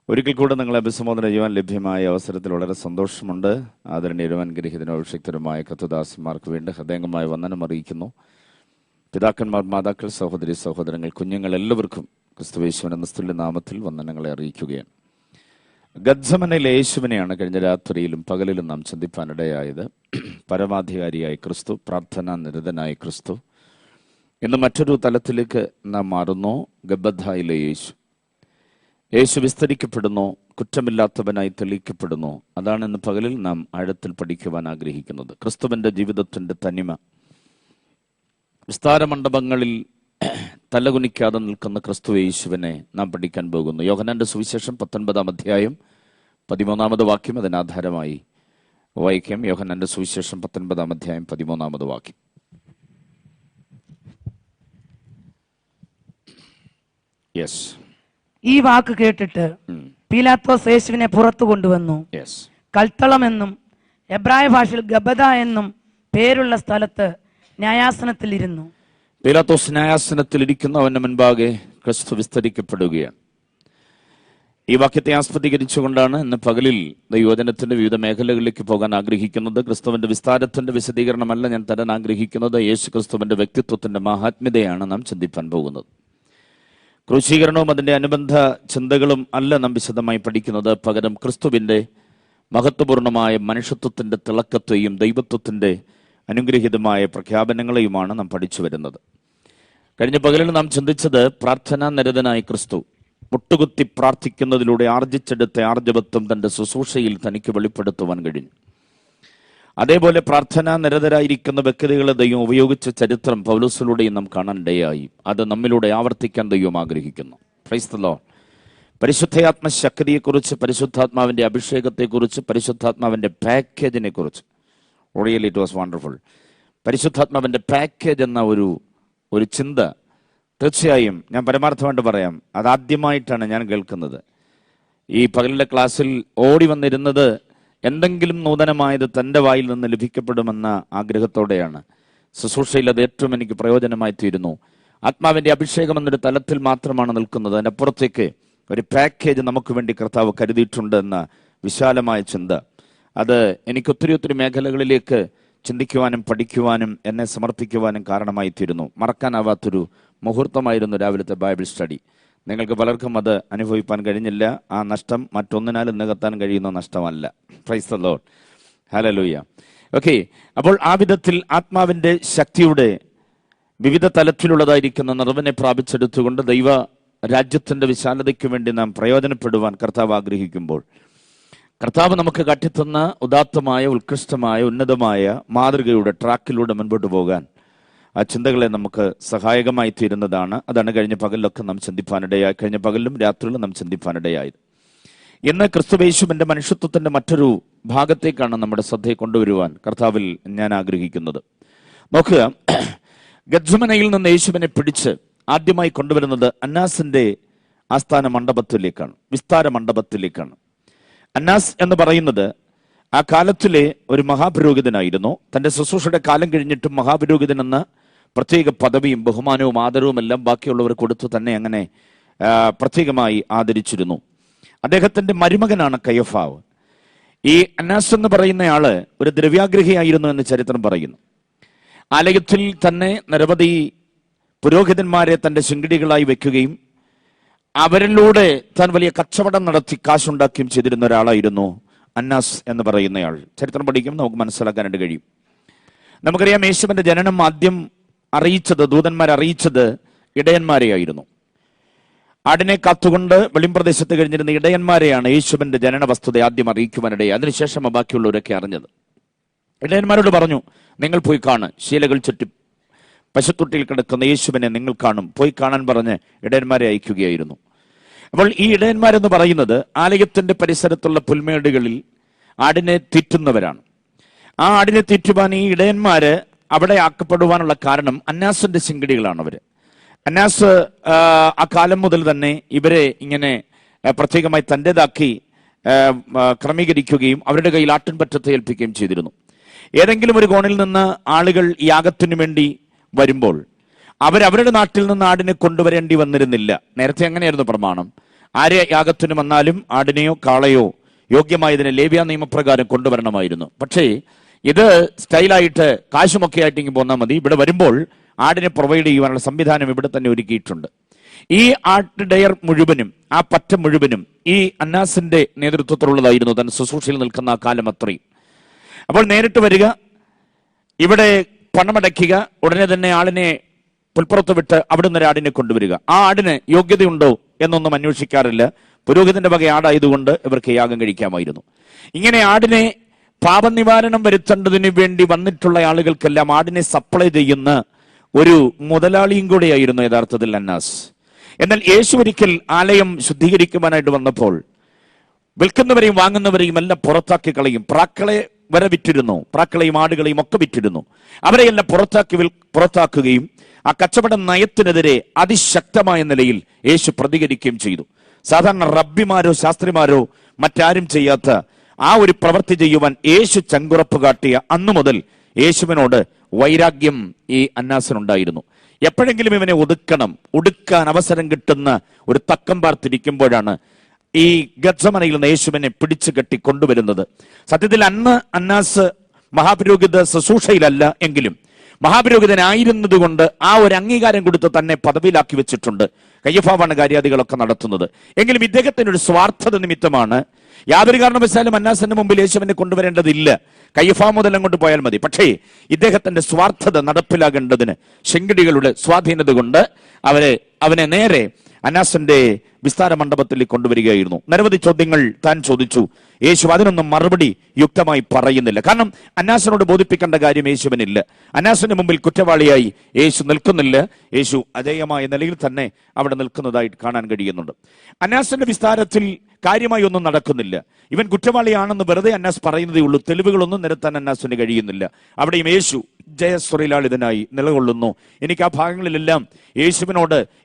ഒരിക്കൽ കൂടെ നിങ്ങളെ അഭിസംബോധന ചെയ്യുവാൻ ലഭ്യമായ അവസരത്തിൽ വളരെ സന്തോഷമുണ്ട്. ആദരണീയരും അനുഗ്രഹീതനും അഭിഷിക്തരുമായ കർത്തൃദാസന്മാർക്ക് വേണ്ടി ഹൃദയംഗമായ വന്ദനം അറിയിക്കുന്നു. പിതാക്കന്മാർ, മാതാക്കൾ, സഹോദരി സഹോദരങ്ങൾ, കുഞ്ഞുങ്ങൾ എല്ലാവർക്കും ക്രിസ്തുയേശുവിന്റെ നിസ്തുല്യ നാമത്തിൽ വന്ദനങ്ങളെ അറിയിക്കുകയാണ്. ഗദ്സമനയിലെ യേശുവിനെയാണ് കഴിഞ്ഞ രാത്രിയിലും പകലിലും നാം ചിന്തിപ്പാനിടയായത്. പരമാധികാരിയായ ക്രിസ്തു, പ്രാർത്ഥനാ നിരതനായ ക്രിസ്തു. ഇന്ന് മറ്റൊരു തലത്തിലേക്ക് നാം മാറുന്നു. ഗബ്ബഥായിലെ യേശു. യേശു വിസ്തരിക്കപ്പെടുന്നു, കുറ്റമില്ലാത്തവനായി തെളിയിക്കപ്പെടുന്നു. അതാണ് ഇന്ന് പകലിൽ നാം ആഴത്തിൽ പഠിക്കുവാൻ ആഗ്രഹിക്കുന്നത്. ക്രിസ്തുവിന്റെ ജീവിതത്തിന്റെ തനിമ. വിസ്താര മണ്ഡപങ്ങളിൽ തലകുനിക്കാതെ നിൽക്കുന്ന ക്രിസ്തു യേശുവിനെ നാം പഠിക്കാൻ പോകുന്നു. യോഹന്നാന്റെ സുവിശേഷം 19-ാം അധ്യായം 13-ാമത് വാക്യം അതിനാധാരമായി വായിക്കാം. യോഹന്നാന്റെ സുവിശേഷം 19-ാം അധ്യായം 13-ാമത് വാക്യം. യെസ്. ഈ വാക്ക് കേട്ടിട്ട് പീലാത്തോസ് യേശുവിനെ പുറത്തു കൊണ്ടുവന്നു. കൽത്തളം എന്നും എബ്രായ ഭാഷയിൽ ഗബ്ബഥ എന്നും പേരുള്ള സ്ഥലത്ത് ന്യായാസനത്തിൽ ഇരുന്നു. പീലാത്തോസ് ന്യായാസനത്തിൽ ഇരിക്കുന്നു. അവന്റെ മുൻപാകെ ക്രിസ്തു വിസ്തരിക്കപ്പെടുകയാണ്. ഈ വാക്യത്തെ ആസ്പദീകരിച്ചുകൊണ്ടാണ് ഇന്ന് പകലിൽ ദൈവവചനത്തിന്റെ വിവിധ മേഖലകളിലേക്ക് പോകാൻ ആഗ്രഹിക്കുന്നത്. ക്രിസ്തുവിന്റെ വിസ്താരത്തിന്റെ വിശദീകരണമല്ല ഞാൻ തരാൻ ആഗ്രഹിക്കുന്നത്. യേശു ക്രിസ്തുവിന്റെ വ്യക്തിത്വത്തിന്റെ മഹാത്മ്യതയാണ് നാം ചിന്തിപ്പാൻ പോകുന്നത്. ക്രൂശീകരണവും അതിന്റെ അനുബന്ധ ചിന്തകളും അല്ല നാം വിശദമായി പഠിക്കുന്നത്. പകരം ക്രിസ്തുവിന്റെ മഹത്വപൂർണമായ മനുഷ്യത്വത്തിന്റെ തിളക്കത്തെയും ദൈവത്വത്തിന്റെ അനുഗ്രഹീതമായ പ്രഖ്യാപനങ്ങളെയുമാണ് നാം പഠിച്ചു വരുന്നത്. കഴിഞ്ഞ പകലിൽ നാം ചിന്തിച്ചത് പ്രാർത്ഥനാ നിരതനായ ക്രിസ്തു മുട്ടുകുത്തി പ്രാർത്ഥിക്കുന്നതിലൂടെ ആർജിച്ചെടുത്ത ആർജവത്വം തന്റെ ശുശ്രൂഷയിൽ തനിക്ക് വെളിപ്പെടുത്തുവാൻ കഴിഞ്ഞു. അതേപോലെ പ്രാർത്ഥനാ നിരതരായിരിക്കുന്ന വ്യക്തികളെ ദൈവം ഉപയോഗിച്ച ചരിത്രം പൗലോസിലൂടെയും നാം കാണാൻ ഇടയായി. അത് നമ്മിലൂടെ ആവർത്തിക്കാൻ ദൈവം ആഗ്രഹിക്കുന്നു. Price the Lord. പരിശുദ്ധാത്മ ശക്തിയെക്കുറിച്ച്, പരിശുദ്ധാത്മാവിന്റെ അഭിഷേകത്തെക്കുറിച്ച്, പരിശുദ്ധാത്മാവിന്റെ പാക്കേജിനെ കുറിച്ച് റിയലി ഇറ്റ് വാസ് വണ്ടർഫുൾ. പരിശുദ്ധാത്മാവിന്റെ പാക്കേജ് എന്ന ഒരു ചിന്ത തീർച്ചയായും ഞാൻ പരമാർത്ഥമായിട്ട് പറയാം, അതാദ്യമായിട്ടാണ് ഞാൻ കേൾക്കുന്നത്. ഈ പകലിലെ ക്ലാസ്സിൽ ഓടി വന്നിരുന്നത് എന്തെങ്കിലും നൂതനമായത് തൻ്റെ വായിൽ നിന്ന് ലഭിക്കപ്പെടുമെന്ന ആഗ്രഹത്തോടെയാണ്. ശുശ്രൂഷയിൽ അത് ഏറ്റവും എനിക്ക് പ്രയോജനമായി തീരുന്നു. ആത്മാവിന്റെ അഭിഷേകം എന്നൊരു തലത്തിൽ മാത്രമാണ് നിൽക്കുന്നത്. അതിനപ്പുറത്തേക്ക് ഒരു പാക്കേജ് നമുക്ക് വേണ്ടി കർത്താവ് കരുതിയിട്ടുണ്ട് എന്ന വിശാലമായ ചിന്ത, അത് എനിക്ക് ഒത്തിരി മേഖലകളിലേക്ക് ചിന്തിക്കുവാനും പഠിക്കുവാനും എന്നെ സമർപ്പിക്കുവാനും കാരണമായി തീരുന്നു. മറക്കാനാവാത്തൊരു മുഹൂർത്തമായിരുന്നു രാവിലത്തെ ബൈബിൾ സ്റ്റഡി. നിങ്ങൾക്ക് പലർക്കും അത് അനുഭവിപ്പാൻ കഴിഞ്ഞില്ല. ആ നഷ്ടം മറ്റൊന്നിനാലും നികത്താൻ കഴിയുന്ന നഷ്ടമല്ല. Praise the Lord. Hallelujah. Okay. അപ്പോൾ ആ വിധത്തിൽ ആത്മാവിന്റെ ശക്തിയുടെ വിവിധ തലത്തിലുള്ളതായിരിക്കുന്ന നിറവിനെ പ്രാപിച്ചെടുത്തുകൊണ്ട് ദൈവ രാജ്യത്തിന്റെ വിശാലതയ്ക്ക് വേണ്ടി നാം പ്രയോജനപ്പെടുവാൻ കർത്താവ് ആഗ്രഹിക്കുമ്പോൾ, കർത്താവ് നമുക്ക് കാട്ടിത്തന്ന ഉദാത്തമായ, ഉത്കൃഷ്ടമായ, ഉന്നതമായ മാതൃകയുടെ ട്രാക്കിലൂടെ മുൻപോട്ട് പോകാൻ ആ ചിന്തകളെ നമുക്ക് സഹായകമായി തീരുന്നതാണ്. അതാണ് കഴിഞ്ഞ പകലിലൊക്കെ നാം ചിന്തിപ്പാനിടയായി, കഴിഞ്ഞ പകലിലും രാത്രിയിലും നാം ചിന്തിപ്പാനിടയായത്. ഇന്ന് ക്രിസ്തുയേശുവിന്റെ മനുഷ്യത്വത്തിന്റെ മറ്റൊരു ഭാഗത്തേക്കാണ് നമ്മുടെ ശ്രദ്ധയെ കൊണ്ടുവരുവാൻ കർത്താവിൽ ഞാൻ ആഗ്രഹിക്കുന്നത്. നോക്കുക, ഗദ്സമനയിൽ നിന്ന് യേശുവിനെ പിടിച്ച് ആദ്യമായി കൊണ്ടുവരുന്നത് അന്നാസിന്റെ ആസ്ഥാന മണ്ഡപത്തിലേക്കാണ്, വിസ്താര മണ്ഡപത്തിലേക്കാണ്. അന്നാസ് എന്ന് പറയുന്നത് ആ കാലത്തിലെ ഒരു മഹാപുരോഹിതനായിരുന്നു. തന്റെ ശുശ്രൂഷയുടെ കാലം കഴിഞ്ഞിട്ടും മഹാപുരോഹിതൻ എന്ന പ്രത്യേക പദവിയും ബഹുമാനവും ആദരവും എല്ലാം ബാക്കിയുള്ളവർ കൊടുത്തു തന്നെ അങ്ങനെ പ്രത്യേകമായി ആദരിച്ചിരുന്നു. അദ്ദേഹത്തിന്റെ മരുമകനാണ് കയഫാവ്. ഈ അന്നാസ് എന്ന് പറയുന്നയാള് ഒരു ദ്രവ്യാഗ്രഹിയായിരുന്നു എന്ന് ചരിത്രം പറയുന്നു. ആലയത്തിൽ തന്നെ നിരവധി പുരോഹിതന്മാരെ തന്റെ ശിങ്കിടികളായി വെക്കുകയും അവരിലൂടെ താൻ വലിയ കച്ചവടം നടത്തി കാശുണ്ടാക്കുകയും ചെയ്തിരുന്ന ഒരാളായിരുന്നു അന്നാസ് എന്ന് പറയുന്നയാൾ. ചരിത്രം പഠിക്കുമ്പോൾ നമുക്ക് മനസ്സിലാക്കാനായിട്ട് കഴിയും. നമുക്കറിയാം, യേശുവിന്റെ ജനനം ആദ്യം അറിയിച്ചത്, ദൂതന്മാർ അറിയിച്ചത് ഇടയന്മാരെയായിരുന്നു. ആടിനെ കാത്തുകൊണ്ട് വെളിമ്പ്രദേശത്ത് കഴിഞ്ഞിരുന്ന ഇടയന്മാരെയാണ് യേശുവിന്റെ ജനന വസ്തുത ആദ്യം അറിയിക്കുവാനിടയായി. അതിനുശേഷം ബാക്കിയുള്ളവരൊക്കെ അറിഞ്ഞത്. ഇടയന്മാരോട് പറഞ്ഞു, നിങ്ങൾ പോയി കാണ്, ശീലകൾ ചുറ്റി പശുത്തൊട്ടിയിൽ കിടക്കുന്ന യേശുവിനെ നിങ്ങൾ കാണും, പോയി കാണാൻ പറഞ്ഞ് ഇടയന്മാരെ അയക്കുകയായിരുന്നു. അപ്പോൾ ഈ ഇടയന്മാരെന്ന് പറയുന്നത് ആലയത്തിന്റെ പരിസരത്തുള്ള പുൽമേടുകളിൽ ആടിനെ തീറ്റുന്നവരാണ്. ആ ആടിനെ തീറ്റുവാൻ ഈ ഇടയന്മാര് അവിടെ ആക്കപ്പെടുവാനുള്ള കാരണം അന്നാസിന്റെ ശിങ്കിടികളാണ് അവര്. അന്നാസ് ആ കാലം മുതൽ തന്നെ ഇവരെ ഇങ്ങനെ പ്രത്യേകമായി തൻ്റെതാക്കി ക്രമീകരിക്കുകയും അവരുടെ കയ്യിൽ ആട്ടിൻപറ്റത്തെ ഏൽപ്പിക്കുകയും ചെയ്തിരുന്നു. ഏതെങ്കിലും ഒരു കോണിൽ നിന്ന് ആളുകൾ യാഗത്തിനു വേണ്ടി വരുമ്പോൾ അവരവരുടെ നാട്ടിൽ നിന്ന് ആടിനെ കൊണ്ടുവരേണ്ടി വന്നിരുന്നില്ല. നേരത്തെ എങ്ങനെയായിരുന്നു പ്രമാണം? ആരെ യാഗത്തിന് വന്നാലും ആടിനെയോ കാളയോ യോഗ്യമായതിനെ ലേവ്യ നിയമപ്രകാരം കൊണ്ടുവരണമായിരുന്നു. പക്ഷേ ഇത് സ്റ്റൈലായിട്ട് കാശുമൊക്കെ ആയിട്ട് ഇങ്ങനെ പോന്നാൽ മതി. ഇവിടെ വരുമ്പോൾ ആടിനെ പ്രൊവൈഡ് ചെയ്യുവാനുള്ള സംവിധാനം ഇവിടെ തന്നെ ഒരുക്കിയിട്ടുണ്ട്. ഈ ആട്ടിടയർ മുഴുവനും, ആ പറ്റ മുഴുവനും ഈ അന്നാസിന്റെ നേതൃത്വത്തിലുള്ളതായിരുന്നു തന്റെ ശുശ്രൂഷയിൽ നിൽക്കുന്ന ആ കാലം അത്രയും. അപ്പോൾ നേരിട്ട് വരിക, ഇവിടെ പണമടയ്ക്കുക, ഉടനെ തന്നെ ആളിനെ പുൽപ്പുറത്ത് വിട്ട് അവിടുന്ന് ഒരു ആടിനെ കൊണ്ടുവരിക. ആ ആടിന് യോഗ്യതയുണ്ടോ എന്നൊന്നും അന്വേഷിക്കാറില്ല. പുരോഹിതന്റെ വക ആടായതുകൊണ്ട് ഇവർക്ക് യാഗം കഴിക്കാമായിരുന്നു. ഇങ്ങനെ ആടിനെ പാപനിവാരണം വരുത്തേണ്ടതിന് വേണ്ടി വന്നിട്ടുള്ള ആളുകൾക്കെല്ലാം ആടിനെ സപ്ലൈ ചെയ്യുന്ന ഒരു മുതലാളിയും കൂടെയായിരുന്നു യഥാർത്ഥത്തിൽ അന്നാസ്. എന്നാൽ യേശു ഒരിക്കൽ ആലയം ശുദ്ധീകരിക്കുവാനായിട്ട് വന്നപ്പോൾ വിൽക്കുന്നവരെയും വാങ്ങുന്നവരെയും എല്ലാം പുറത്താക്കി കളയും. പ്രാക്കളെ വരെ വിറ്റിരുന്നു, പ്രാക്കളെയും ആടുകളെയും ഒക്കെ വിറ്റിരുന്നു. അവരെയെല്ലാം പുറത്താക്കുകയും ആ കച്ചവട നയത്തിനെതിരെ അതിശക്തമായ നിലയിൽ യേശു പ്രതികരിക്കുകയും ചെയ്തു. സാധാരണ റബ്ബിമാരോ ശാസ്ത്രിമാരോ മറ്റാരും ചെയ്യാത്ത ആ ഒരു പ്രവൃത്തി ചെയ്യുവാൻ യേശു ചങ്കുറപ്പ് കാട്ടിയ അന്നു മുതൽ യേശുവിനോട് വൈരാഗ്യം ഈ അന്നാസിനുണ്ടായിരുന്നു. എപ്പോഴെങ്കിലും ഇവനെ ഒടുക്കാൻ അവസരം കിട്ടുന്ന ഒരു തക്കം പാർത്തിരിക്കുമ്പോഴാണ് ഈ ഗത്സമനയിൽ നിന്ന് യേശുവിനെ പിടിച്ചു കെട്ടി കൊണ്ടുവരുന്നത്. സത്യത്തിൽ അന്ന് അന്നാസ് മഹാപുരോഹിത ശുശ്രൂഷയിലല്ല എങ്കിലും മഹാപുരോഹിതനായിരുന്നത് കൊണ്ട് ആ ഒരു അംഗീകാരം കൊടുത്ത് തന്നെ പദവിയിലാക്കി വെച്ചിട്ടുണ്ട്. കയ്യഫാവാണ് കാര്യാദികളൊക്കെ നടത്തുന്നത്. എങ്കിലും ഇദ്ദേഹത്തിന് ഒരു സ്വാർത്ഥത നിമിത്തമാണ്. യാതൊരു കാരണവശാലും അന്നാസിന്റെ മുമ്പിൽ യേശുവിനെ കൊണ്ടുവരേണ്ടതില്ല, കയ്യഫാ മുതൽ അങ്ങോട്ട് പോയാൽ മതി. പക്ഷേ ഇദ്ദേഹത്തിന്റെ സ്വാർത്ഥത നടപ്പിലാകേണ്ടതിന് ശെങ്കിടികളുടെ സ്വാധീനത കൊണ്ട് അവനെ നേരെ അന്നാസിന്റെ വിസ്താര മണ്ഡപത്തിൽ കൊണ്ടുവരികയായിരുന്നു. നിരവധി ചോദ്യങ്ങൾ താൻ ചോദിച്ചു. യേശു അതിനൊന്നും മറുപടി യുക്തമായി പറയുന്നില്ല. കാരണം അന്നാസിനോട് ബോധിപ്പിക്കേണ്ട കാര്യം യേശുവിനില്ല. അന്നാസിന്റെ മുമ്പിൽ കുറ്റവാളിയായി യേശു നിൽക്കുന്നില്ല. യേശു അജേയമായ നിലയിൽ തന്നെ അവിടെ നിൽക്കുന്നതായിട്ട് കാണാൻ കഴിയുന്നുണ്ട്. അന്നാസിന്റെ വിസ്താരത്തിൽ കാര്യമായി ഒന്നും നടക്കുന്നില്ല. ഇവൻ കുറ്റവാളിയാണെന്ന് വെറുതെ അന്നാസ് പറയുന്നതേ ഉള്ളൂ. തെളിവുകളൊന്നും നിരത്താൻ അന്നാസിന് കഴിയുന്നില്ല. അവിടെയും യേശു ജയസ്വരലാളിതനായി നിലകൊള്ളുന്നു. എനിക്ക് ആ ഭാഗങ്ങളിലെല്ലാം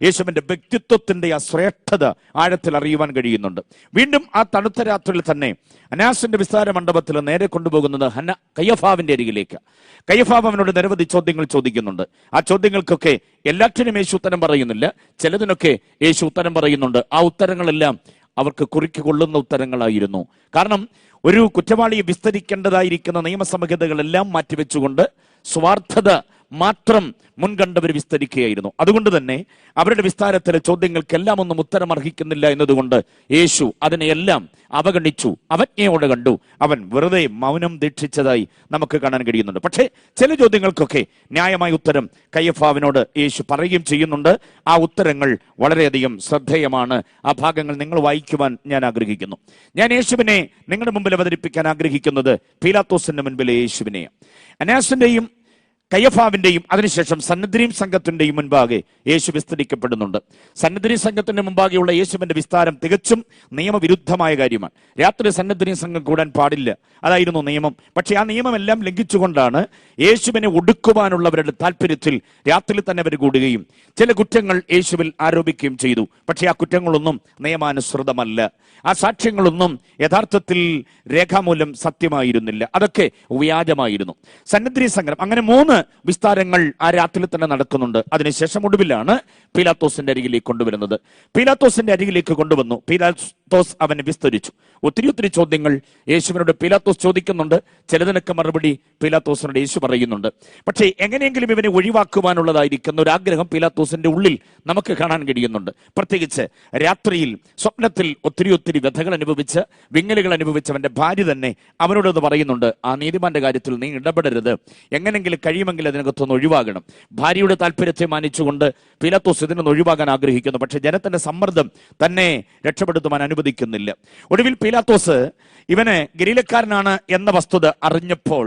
യേശുവിന്റെ വ്യക്തിത്വത്തിന്റെ ആ ശ്രേഷ്ഠത ആഴത്തിൽ അറിയുവാൻ കഴിയുന്നുണ്ട്. വീണ്ടും ആ തണുത്ത രാത്രിയിൽ തന്നെ അന്നാസിന്റെ വിസ്താര മണ്ഡപത്തിൽ നേരെ കൊണ്ടുപോകുന്നത് കയ്യഫാവിന്റെ അരികിലേക്ക്. കയ്യഫാവ് അവനോട് നിരവധി ചോദ്യങ്ങൾ ചോദിക്കുന്നുണ്ട്. ആ ചോദ്യങ്ങൾക്കൊക്കെ എല്ലാറ്റിനും യേശു ഉത്തരം പറയുന്നില്ല, ചിലതിനൊക്കെ യേശു ഉത്തരം പറയുന്നുണ്ട്. ആ ഉത്തരങ്ങളെല്ലാം അവർക്ക് കുറിക്ക് കൊള്ളുന്ന ഉത്തരങ്ങളായിരുന്നു. കാരണം ഒരു കുറ്റവാളിയെ വിസ്തരിക്കേണ്ടതായിരിക്കുന്ന നിയമസംഹിതകളെല്ലാം മാറ്റിവെച്ചുകൊണ്ട് സ്വാർത്ഥത മാത്രം മുൻകണ്ടവർ വിസ്തരിക്കുകയായിരുന്നു. അതുകൊണ്ട് തന്നെ അവരുടെ വിസ്താരത്തിലെ ചോദ്യങ്ങൾക്കെല്ലാം ഒന്നും ഉത്തരം അർഹിക്കുന്നില്ല എന്നതുകൊണ്ട് യേശു അതിനെയെല്ലാം അവഗണിച്ചു, അവജ്ഞയോടെ കണ്ടു. അവൻ വെറുതെ മൗനം ദീക്ഷിച്ചതായി നമുക്ക് കാണാൻ കഴിയുന്നുണ്ട്. പക്ഷേ ചില ചോദ്യങ്ങൾക്കൊക്കെ ന്യായമായ ഉത്തരം കയ്യഫാവിനോട് യേശു പറയുകയും ചെയ്യുന്നുണ്ട്. ആ ഉത്തരങ്ങൾ വളരെയധികം ശ്രദ്ധേയമാണ്. ആ ഭാഗങ്ങൾ നിങ്ങൾ വായിക്കുവാൻ ഞാൻ ആഗ്രഹിക്കുന്നു. ഞാൻ യേശുവിനെ നിങ്ങളുടെ മുമ്പിൽ അവതരിപ്പിക്കാൻ ആഗ്രഹിക്കുന്നത് പീലാത്തോസിന്റെ മുൻപിലെ യേശുവിനെയാണ്. അന്നാസിന്റെയും കയ്യഫാവിന്റെയും അതിനുശേഷം സന്നദ്രീം സംഘത്തിന്റെയും മുൻപാകെ യേശു വിസ്തരിക്കപ്പെടുന്നുണ്ട്. സന്നദ്രീം സംഘത്തിന്റെ മുമ്പാകെയുള്ള യേശുവിന്റെ വിസ്താരം തികച്ചും നിയമവിരുദ്ധമായ കാര്യമാണ്. രാത്രി സന്നദ്രീം സംഘം കൂടാൻ പാടില്ല, അതായിരുന്നു നിയമം. പക്ഷെ ആ നിയമമെല്ലാം ലംഘിച്ചുകൊണ്ടാണ് യേശുവിനെ ഒടുക്കുവാനുള്ളവരുടെ താല്പര്യത്തിൽ രാത്രി തന്നെ അവർ കൂടുകയും ചില കുറ്റങ്ങൾ യേശുവിൽ ആരോപിക്കുകയും ചെയ്തു. പക്ഷെ ആ കുറ്റങ്ങളൊന്നും നിയമാനുസൃതമല്ല. ആ സാക്ഷ്യങ്ങളൊന്നും യഥാർത്ഥത്തിൽ രേഖാമൂലം സത്യമായിരുന്നില്ല, അതൊക്കെ വ്യാജമായിരുന്നു. സന്നദ്രീ സംഘം അങ്ങനെ 3 വിസ്താരങ്ങൾ ആ രാത്രി തന്നെ നടക്കുന്നുണ്ട്. അതിനുശേഷം ഒടുവിലാണ് പീലാത്തോസിന്റെ അരികിലേക്ക് കൊണ്ടുവരുന്നത്. പീലാത്തോസിന്റെ അരികിലേക്ക് കൊണ്ടുവന്നു. പീലാത്തോസ് അവനെ വിസ്തരിച്ചു. ഒത്തിരി ചോദ്യങ്ങൾ യേശുവിനോട് പീലാത്തോസ് ചോദിക്കുന്നുണ്ട്. ചിലതിനൊക്കെ മറുപടി പീലാത്തോസിനോട് യേശു പറയുന്നുണ്ട്. പക്ഷേ എങ്ങനെയെങ്കിലും ഇവനെ ഒഴിവാക്കുവാനുള്ളതായിരിക്കുന്ന ഒരു ആഗ്രഹം പീലാത്തോസിന്റെ ഉള്ളിൽ നമുക്ക് കാണാൻ കഴിയുന്നുണ്ട്. പ്രത്യേകിച്ച് രാത്രിയിൽ സ്വപ്നത്തിൽ ഒത്തിരി വ്യഥകൾ അനുഭവിച്ച് വിങ്ങലുകൾ അനുഭവിച്ചവന്റെ ഭാര്യ തന്നെ അവനോടൊന്ന് പറയുന്നുണ്ട്, ആ നീതിമാന്റെ കാര്യത്തിൽ നീ ഇടപെടരുത്, എങ്ങനെങ്കിലും കഴിയുമെങ്കിൽ അതിനകത്തൊന്ന് ഒഴിവാകണം. ഭാര്യയുടെ താല്പര്യത്തെ മാനിച്ചുകൊണ്ട് പീലാത്തോസ് ഇതിനൊന്ന് ഒഴിവാകാൻ ആഗ്രഹിക്കുന്നു. പക്ഷെ ജനത്തിന്റെ സമ്മർദ്ദം തന്നെ രക്ഷപ്പെടുത്തുവാൻ അനുവദിക്കുന്നില്ല. ഒടുവിൽ പീലാത്തോസ് ഇവന് ഗലീലക്കാരനാണ് എന്ന വസ്തുത അറിഞ്ഞപ്പോൾ,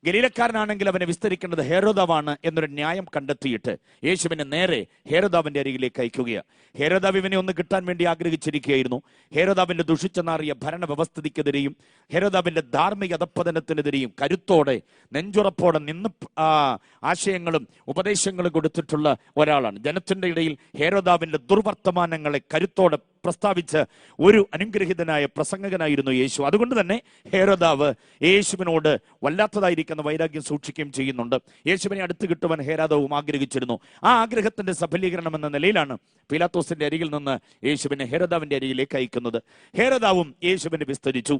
ഗലീലക്കാരനാണെങ്കിൽ അവനെ വിസ്തരിക്കേണ്ടത് ഹേരോദാവാണ് എന്നൊരു ന്യായം കണ്ടെത്തിയിട്ട് യേശുവിനെ നേരെ ഹേരോദാവിന്റെ അരികിലേക്ക് അയക്കുകയാണ്. ഹേരോദാവ് ഇവനെ ഒന്ന് കിട്ടാൻ വേണ്ടി ആഗ്രഹിച്ചിരിക്കുകയായിരുന്നു. ഹേരോദാവിന്റെ ദുഷിച്ചെന്നാറിയ ഭരണ വ്യവസ്ഥിതിക്കെതിരെയും ഹേരോദാവിന്റെ ധാർമ്മിക അധപ്പതനത്തിനെതിരെയും കരുത്തോടെ നെഞ്ചുറപ്പോടെ നിന്ന് ആശയങ്ങളും ഉപദേശങ്ങളും കൊടുത്തിട്ടുള്ള ഒരാളാണ്. ജനത്തിന്റെ ഇടയിൽ ഹേരോദാവിന്റെ ദുർവർത്തമാനങ്ങളെ കരുത്തോടെ പ്രസ്താവിച്ച് ഒരു അനുഗ്രഹീതനായ പ്രസംഗകനായിരുന്നു യേശു. അതുകൊണ്ട് തന്നെ ഹേരോദാവ് യേശുവിനോട് വല്ലാത്തതായിരിക്കുന്ന വൈരാഗ്യം സൂക്ഷിക്കുകയും ചെയ്യുന്നുണ്ട്. യേശുവിനെ അടുത്ത് കിട്ടുവാൻ ഹേരോദാവും ആഗ്രഹിച്ചിരുന്നു. ആ ആഗ്രഹത്തിന്റെ സഫലീകരണം എന്ന നിലയിലാണ് പീലാത്തോസിന്റെ അരികിൽ നിന്ന് യേശുവിനെ ഹെരോദാവിന്റെ അരികിലേക്ക് അയക്കുന്നത്. ഹെരോദാവും യേശുവിനെ വിസ്തരിച്ചു.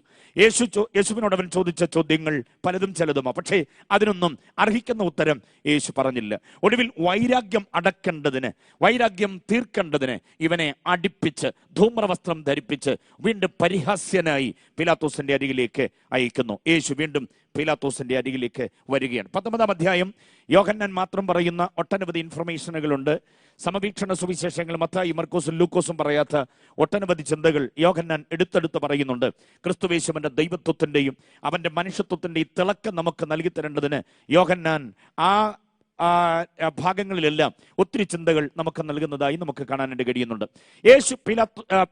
യേശുവിനോട് അവൻ ചോദിച്ച ചോദ്യങ്ങൾ പലതും ചിലതുമാ, പക്ഷേ അതിനൊന്നും അർഹിക്കുന്ന ഉത്തരം യേശു പറഞ്ഞില്ല. ഒടുവിൽ വൈരാഗ്യം അടക്കേണ്ടതിന്, വൈരാഗ്യം തീർക്കേണ്ടതിന് ഇവനെ അടിപ്പിച്ച് ധൂമ്രവസ്ത്രം ധരിപ്പിച്ച് വീണ്ടും പരിഹാസ്യനായി പീലാത്തോസിന്റെ അരികിലേക്ക് അയക്കുന്നു. യേശു വീണ്ടും പീലാത്തോസിന്റെ അരികിലേക്ക് വരികയാണ്. 19-ാം അധ്യായം യോഹന്നാൻ മാത്രം പറയുന്ന ഒട്ടനവധി ഇൻഫർമേഷനുകളുണ്ട്. സമവീക്ഷണ സുവിശേഷങ്ങൾ മത്തായി, മർക്കോസും ലൂക്കോസും പറയാത്ത ഒട്ടനവധി ചിന്തകൾ യോഹന്നാൻ എടുത്തെടുത്ത് പറയുന്നുണ്ട്. ക്രിസ്തുയേശുവിന്റെ ദൈവത്വത്തിന്റെയും അവന്റെ മനുഷ്യത്വത്തിന്റെയും തിളക്കം നമുക്ക് നൽകി തരേണ്ടതിന് യോഹന്നാൻ ആ ഭാഗങ്ങളിലെല്ലാം ഒത്തിരി ചിന്തകൾ നമുക്ക് നൽകുന്നതായി നമുക്ക് കാണാനായിട്ട് കഴിയുന്നുണ്ട്. യേശു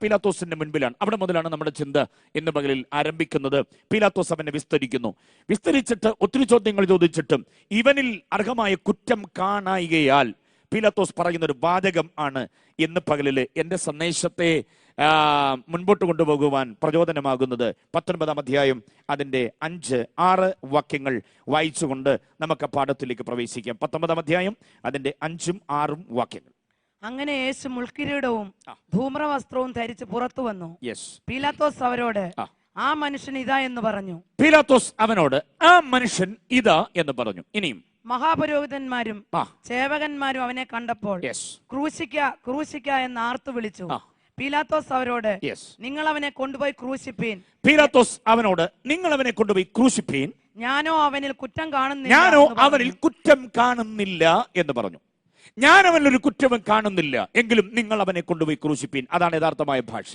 പീലാത്തോസിന്റെ മുൻപിലാണ്. അവിടെ മുതലാണ് നമ്മുടെ ചിന്ത ഇന്ന് പകലിൽ ആരംഭിക്കുന്നത്. പീലാത്തോസ് അവനെ വിസ്തരിച്ചിട്ട് ഒത്തിരി ചോദ്യങ്ങൾ ചോദിച്ചിട്ടും ഇവനിൽ അർഹമായ കുറ്റം കാണായികയാൽ പീലാത്തോസ് പറയുന്ന ഒരു വാചകം ആണ് ഇന്ന് പകലില് എന്റെ സന്ദേശത്തെ മുൻപോട്ട് കൊണ്ടുപോകുവാൻ പ്രചോദനമാകുന്നത്. 19-ാം അധ്യായം അതിന്റെ 5-6 വാക്യങ്ങൾ വായിച്ചുകൊണ്ട് നമുക്ക് പാഠത്തിലേക്ക് പ്രവേശിക്കാം. 19-ാം അധ്യായം അതിന്റെ 5ഉം 6ഉം വാക്യങ്ങൾ. അങ്ങനെ യേശു മുൾക്കിരീടവും ധൂമ്രവസ്ത്രവും ധരിച്ച് പുറത്തു വന്നു. പീലാത്തോസ് അവരോട് ആ മനുഷ്യൻ ഇതാ എന്ന് പറഞ്ഞു. പീലാത്തോസ് അവനോട് ആ മനുഷ്യൻ ഇതാ എന്ന് പറഞ്ഞു. ഇനിയും മഹാപുരോഹിതന്മാരും സേവകന്മാരും അവനെ കണ്ടപ്പോൾ ക്രൂശിക്ക എന്ന് ആർത്തു വിളിച്ചു. പീലാത്തോസ് അവരോട് നിങ്ങൾ അവനെ കൊണ്ടുപോയി ക്രൂശിപ്പീൻ. പീലാത്തോസ് അവനോട് നിങ്ങൾ അവനെ കൊണ്ടുപോയി ക്രൂശിപ്പീൻ. ഞാനോ അവനിൽ കുറ്റം കാണുന്നില്ല എന്ന് പറഞ്ഞു. ഞാൻ അവനിലൊരു കുറ്റവും കാണുന്നില്ല, എങ്കിലും നിങ്ങൾ അവനെ കൊണ്ടുപോയി ക്രൂശിപ്പീൻ. അതാണ് യഥാർത്ഥമായ ഭാഷ.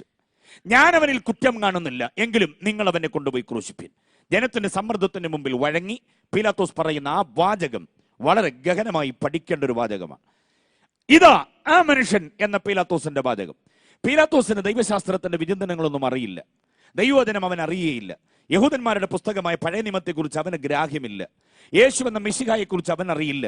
ഞാൻ അവനിൽ കുറ്റം കാണുന്നില്ല, എങ്കിലും നിങ്ങൾ അവനെ കൊണ്ടുപോയി ക്രൂശിപ്പീൻ. ജനത്തിന്റെ സമ്മർദ്ദത്തിന് മുമ്പിൽ വഴങ്ങി പീലാത്തോസ് പറയുന്ന ആ വാചകം വളരെ ഗഹനമായി പഠിക്കേണ്ട ഒരു വാചകമാണ്. ഇതാ ആ മനുഷ്യൻ എന്ന പീലാത്തോസിന്റെ വാചകം. പീലാത്തോസിന് ദൈവശാസ്ത്രത്തിന്റെ വിചിന്തനങ്ങളൊന്നും അറിയില്ല. ദൈവവചനം അവൻ അറിയേയില്ല. യഹൂദന്മാരുടെ പുസ്തകമായ പഴയ നിയമത്തെക്കുറിച്ച് അവന് ഗ്രാഹ്യമില്ല. യേശു എന്ന മിശിഹായെക്കുറിച്ച് അവൻ അറിയില്ല.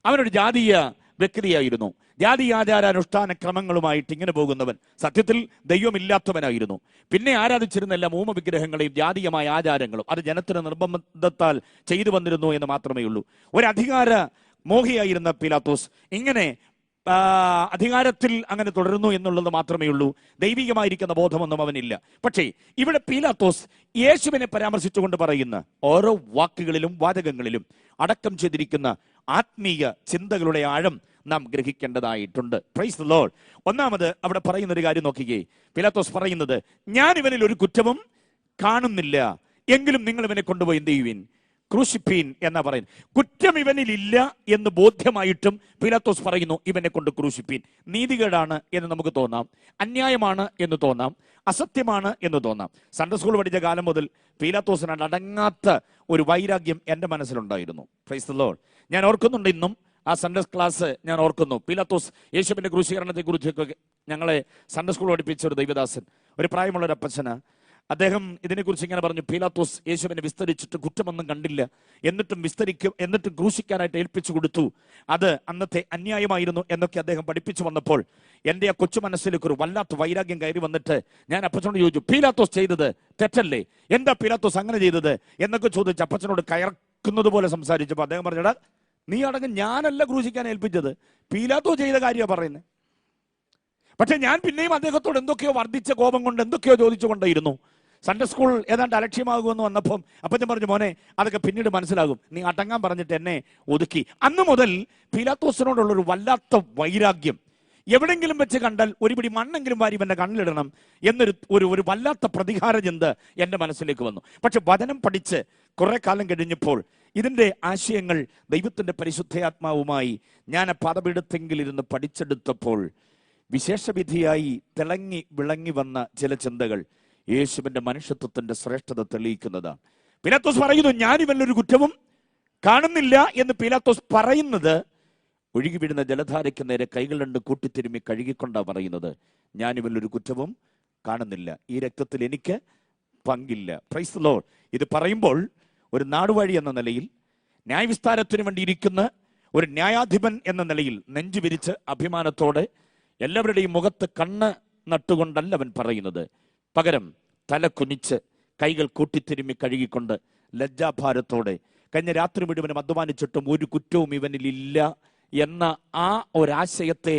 അവനൊരു ജാതീയ വ്യക്തിയായിരുന്നു. ജാതി ആചാരാനുഷ്ഠാന ക്രമങ്ങളുമായിട്ട് ഇങ്ങനെ പോകുന്നവൻ. സത്യത്തിൽ ദൈവമില്ലാത്തവനായിരുന്നു. പിന്നെ ആരാധിച്ചിരുന്ന എല്ലാ വിഗ്രഹങ്ങളെയും ജാതീയമായ ആചാരങ്ങളും അത് ജനത്തിന് നിർബന്ധത്താൽ ചെയ്തു വന്നിരുന്നു എന്ന് മാത്രമേ ഉള്ളൂ. ഒരു അധികാര മോഹിയായിരുന്ന പീലാത്തോസ് ഇങ്ങനെ അധികാരത്തിൽ അങ്ങനെ തുടരുന്നു എന്നുള്ളത് മാത്രമേ ഉള്ളൂ. ദൈവികമായിരിക്കുന്ന ബോധമൊന്നും അവനില്ല. പക്ഷേ ഇവിടെ പീലാത്തോസ് യേശുവിനെ പരാമർശിച്ചുകൊണ്ട് പറയുന്ന ഓരോ വാക്കുകളിലും വാചകങ്ങളിലും അടക്കം ചെയ്തിരിക്കുന്ന ആത്മീയ ചിന്തകളുടെ ആഴം നാം ഗ്രഹിക്കേണ്ടതായിട്ടുണ്ട്. Price the Lord. ഒന്നാമത് അവിടെ പറയുന്ന ഒരു കാര്യം നോക്കിക്കേ. പീലാത്തോസ് പറയുന്നത് ഞാൻ ഇവനിൽ ഒരു കുറ്റവും കാണുന്നില്ല, എങ്കിലും നിങ്ങൾ ഇവനെ കൊണ്ടുപോയി എന്ത് ചെയ്യുവിൻ? ക്രൂശിപ്പീൻ എന്നാ പറയുന്നത്. കുറ്റം ഇവനിലില്ല എന്ന് ബോധ്യമായിട്ടും പീലാത്തോസ് പറയുന്നു ഇവനെ കൊണ്ട് ക്രൂശിപ്പീൻ. നീതികേടാണ് എന്ന് നമുക്ക് തോന്നാം, അന്യായമാണ് എന്ന് തോന്നാം, അസത്യമാണ് എന്ന് തോന്നാം. സൺഡേ സ്കൂൾ പഠിച്ച കാലം മുതൽ പീലാത്തോസിനാണ് അടങ്ങാത്ത ഒരു വൈരാഗ്യം എൻ്റെ മനസ്സിലുണ്ടായിരുന്നു. Price the Lord. ഞാൻ ഓർക്കുന്നുണ്ട്, ഇന്നും ആ സൺഡേ ക്ലാസ് ഞാൻ ഓർക്കുന്നു. പീലാത്തോസ് യേശുവിന്റെ ക്രൂശീകരണത്തെ കുറിച്ചൊക്കെ ഞങ്ങളെ സൺഡേ സ്കൂൾ പഠിപ്പിച്ച ഒരു ദൈവദാസൻ, ഒരു പ്രായമുള്ള ഒരു അപ്പച്ചന്, അദ്ദേഹം ഇതിനെക്കുറിച്ച് ഇങ്ങനെ പറഞ്ഞു. പീലാത്തോസ് യേശുവിനെ വിസ്തരിച്ചിട്ട് കുറ്റമൊന്നും കണ്ടില്ല, എന്നിട്ടും ക്രൂശിക്കാനായിട്ട് ഏൽപ്പിച്ചു കൊടുത്തു. അത് അന്നത്തെ അന്യായമായിരുന്നു എന്നൊക്കെ അദ്ദേഹം പഠിപ്പിച്ചു വന്നപ്പോൾ എൻ്റെ ആ കൊച്ചു മനസ്സിലേക്ക് ഒരു വല്ലാത്ത വൈരാഗ്യം കയറി വന്നിട്ട് ഞാൻ അപ്പച്ചനോട് ചോദിച്ചു, പീലാത്തോസ് ചെയ്തത് തെറ്റല്ലേ? എന്താ പീലാത്തോസ് അങ്ങനെ ചെയ്തത് എന്നൊക്കെ ചോദിച്ച് അപ്പച്ചനോട് കയർക്കുന്നത് പോലെ സംസാരിച്ചപ്പോൾ അദ്ദേഹം പറഞ്ഞടാ, നീ അടങ്ങ്, ഞാനല്ല ക്രൂശിക്കാൻ ഏൽപ്പിച്ചത്, പീലാത്തോസ് ചെയ്ത കാര്യമാണ് പറയുന്നത്. പക്ഷെ ഞാൻ പിന്നെയും അദ്ദേഹത്തോട് എന്തൊക്കെയോ വർദ്ധിച്ച കോപം കൊണ്ട് എന്തൊക്കെയോ ചോദിച്ചുകൊണ്ടേയിരുന്നു. സൺഡേ സ്കൂൾ ഏതാണ്ട് അലക്ഷ്യമാകുമെന്ന് വന്നപ്പം അപ്പച്ചൻ പറഞ്ഞു, മോനെ അതൊക്കെ പിന്നീട് മനസ്സിലാകും, നീ അടങ്ങാൻ പറഞ്ഞിട്ട് എന്നെ ഒതുക്കി. അന്ന് മുതൽ പീലാത്തോസിനോടുള്ളൊരു വല്ലാത്ത വൈരാഗ്യം, എവിടെങ്കിലും വെച്ച് കണ്ടാൽ ഒരു പിടി മണ്ണെങ്കിലും വാരി ഇവന്റെ കണ്ണിലിടണം എന്നൊരു ഒരു വല്ലാത്ത പ്രതികാര ചിന്ത എൻ്റെ മനസ്സിലേക്ക് വന്നു. പക്ഷെ വചനം പഠിച്ച് കുറെ കാലം കഴിഞ്ഞപ്പോൾ ഇതിൻ്റെ ആശയങ്ങൾ ദൈവത്തിൻ്റെ പരിശുദ്ധാത്മാവുമായി ഞാൻ പദപീഠത്തെങ്കിലിരുന്ന് പഠിച്ചെടുത്തപ്പോൾ വിശേഷവിധിയായി തിളങ്ങി വിളങ്ങി വന്ന ചില ചിന്തകൾ യേശുവിന്റെ മനുഷ്യത്വത്തിന്റെ ശ്രേഷ്ഠത തെളിയിക്കുന്നതാണ്. പീലാത്തോസ് പറയുന്നു ഞാൻ ഇവനൊരു കുറ്റവും കാണുന്നില്ല എന്ന് പീലാത്തോസ് പറയുന്നത് ഒഴുകി വീഴുന്ന ജലധാരയ്ക്ക് നേരെ കൈകൾ രണ്ട് കൂട്ടിത്തിരുമ്മി കഴുകിക്കൊണ്ടാണ് പറയുന്നത്. ഞാൻ ഇവനൊരു കുറ്റവും കാണുന്നില്ല, ഈ രക്തത്തിൽ എനിക്ക് പങ്കില്ല. Price the Lord. ഇത് പറയുമ്പോൾ ഒരു നാടുവാഴി എന്ന നിലയിൽ, ന്യായവിസ്താരത്തിന് വേണ്ടി ഇരിക്കുന്ന ഒരു ന്യായാധിപൻ എന്ന നിലയിൽ നെഞ്ചു വിരിച്ച് അഭിമാനത്തോടെ എല്ലാവരുടെയും മുഖത്ത് കണ്ണ് നട്ടുകൊണ്ടല്ല അവൻ പറയുന്നത്. പകരം തല കുനിച്ച് കൈകൾ കൂട്ടിത്തിരുമ്മി കഴുകിക്കൊണ്ട് ലജ്ജാഭാരത്തോടെ കഴിഞ്ഞ രാത്രി മുഴുവനും അധ്വാനിച്ചിട്ടും ഒരു കുറ്റവും ഇവനിലില്ല എന്ന ആ ഒരാശയത്തെ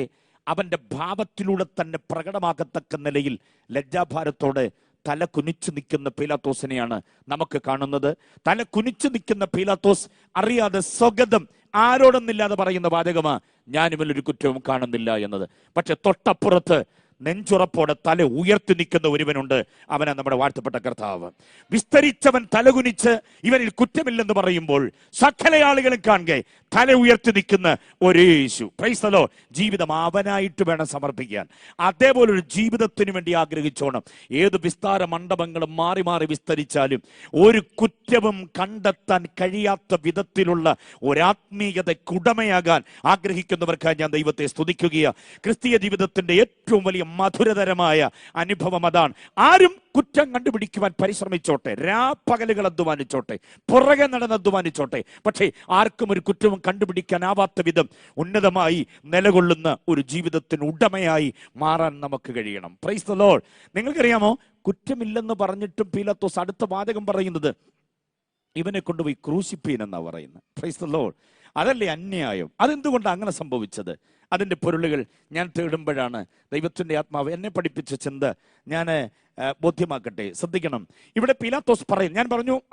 അവന്റെ ഭാവത്തിലൂടെ തന്നെ പ്രകടമാകത്തക്ക നിലയിൽ ലജ്ജാഭാരത്തോടെ തല കുനിച്ചു നിൽക്കുന്ന പീലാത്തോസിനെയാണ് നമുക്ക് കാണുന്നത്. തല കുനിച്ചു നിൽക്കുന്ന പീലാത്തോസ് അറിയാതെ സ്വഗതം ആരോടൊന്നില്ലാതെ പറയുന്ന വാചകമാ, ഞാനിവലൊരു കുറ്റവും കാണുന്നില്ല എന്നത്. പക്ഷെ തൊട്ടപ്പുറത്ത് നെഞ്ചുറപ്പോടെ തല ഉയർത്തി നിൽക്കുന്ന ഒരുവനുണ്ട്. അവനാ നമ്മുടെ വാഴ്ത്തപ്പെട്ട കർത്താവ്. വിസ്തരിച്ചവൻ തലകുനിച്ച് ഇവനിൽ കുറ്റമില്ലെന്ന് പറയുമ്പോൾ സകല ആളുകളും കാണുക തല ഉയർത്തി നിൽക്കുന്ന ഒരു യേശു. Praise the Lord. ജീവിതം അവനായിട്ട് വേണം സമർപ്പിക്കാൻ. അതേപോലെ ഒരു ജീവിതത്തിന് വേണ്ടി ആഗ്രഹിച്ചോണം. ഏത് വിസ്താര മണ്ഡപങ്ങളും മാറി മാറി വിസ്തരിച്ചാലും ഒരു കുറ്റവും കണ്ടെത്താൻ കഴിയാത്ത വിധത്തിലുള്ള ഒരാത്മീയതയ്ക്ക് ഉടമയാകാൻ ആഗ്രഹിക്കുന്നവർക്കായി ഞാൻ ദൈവത്തെ സ്തുതിക്കുകയാണ്. ക്രിസ്തീയ ജീവിതത്തിന്റെ ഏറ്റവും വലിയ മധുരതരമായ അനുഭവം അതാണ്. ആരും കുറ്റം കണ്ടുപിടിക്കുവാൻ പരിശ്രമിച്ചോട്ടെ, രാപ്പകലുകൾ അധ്വാനിച്ചോട്ടെ, പുറകെ നടന്ന് അധ്വാനിച്ചോട്ടെ, പക്ഷേ ആർക്കും ഒരു കുറ്റവും കണ്ടുപിടിക്കാനാവാത്ത വിധം ഉന്നതമായി നിലകൊള്ളുന്ന ഒരു ജീവിതത്തിന് ഉടമയായി മാറാൻ നമുക്ക് കഴിയണം. Price the Lord. നിങ്ങൾക്കറിയാമോ, കുറ്റമില്ലെന്ന് പറഞ്ഞിട്ടും പീലാത്തോസ് അടുത്ത വാചകം പറയുന്നത് ഇവനെ കൊണ്ടുപോയി ക്രൂശിപ്പീൻ എന്നാ പറയുന്നത്. Price the Lord. അതല്ലേ അന്യായം? അതെന്തുകൊണ്ടാണ് അങ്ങനെ സംഭവിച്ചത്? അതിൻ്റെ പൊരുളുകൾ ഞാൻ തേടുമ്പോഴാണ് ദൈവത്തിൻ്റെ ആത്മാവ് എന്നെ പഠിപ്പിച്ച ചിന്ത ഞാൻ ബോധ്യമാക്കട്ടെ. ശ്രദ്ധിക്കണം. ഇവിടെ പീലാത്തോസ് പറയും, ഞാൻ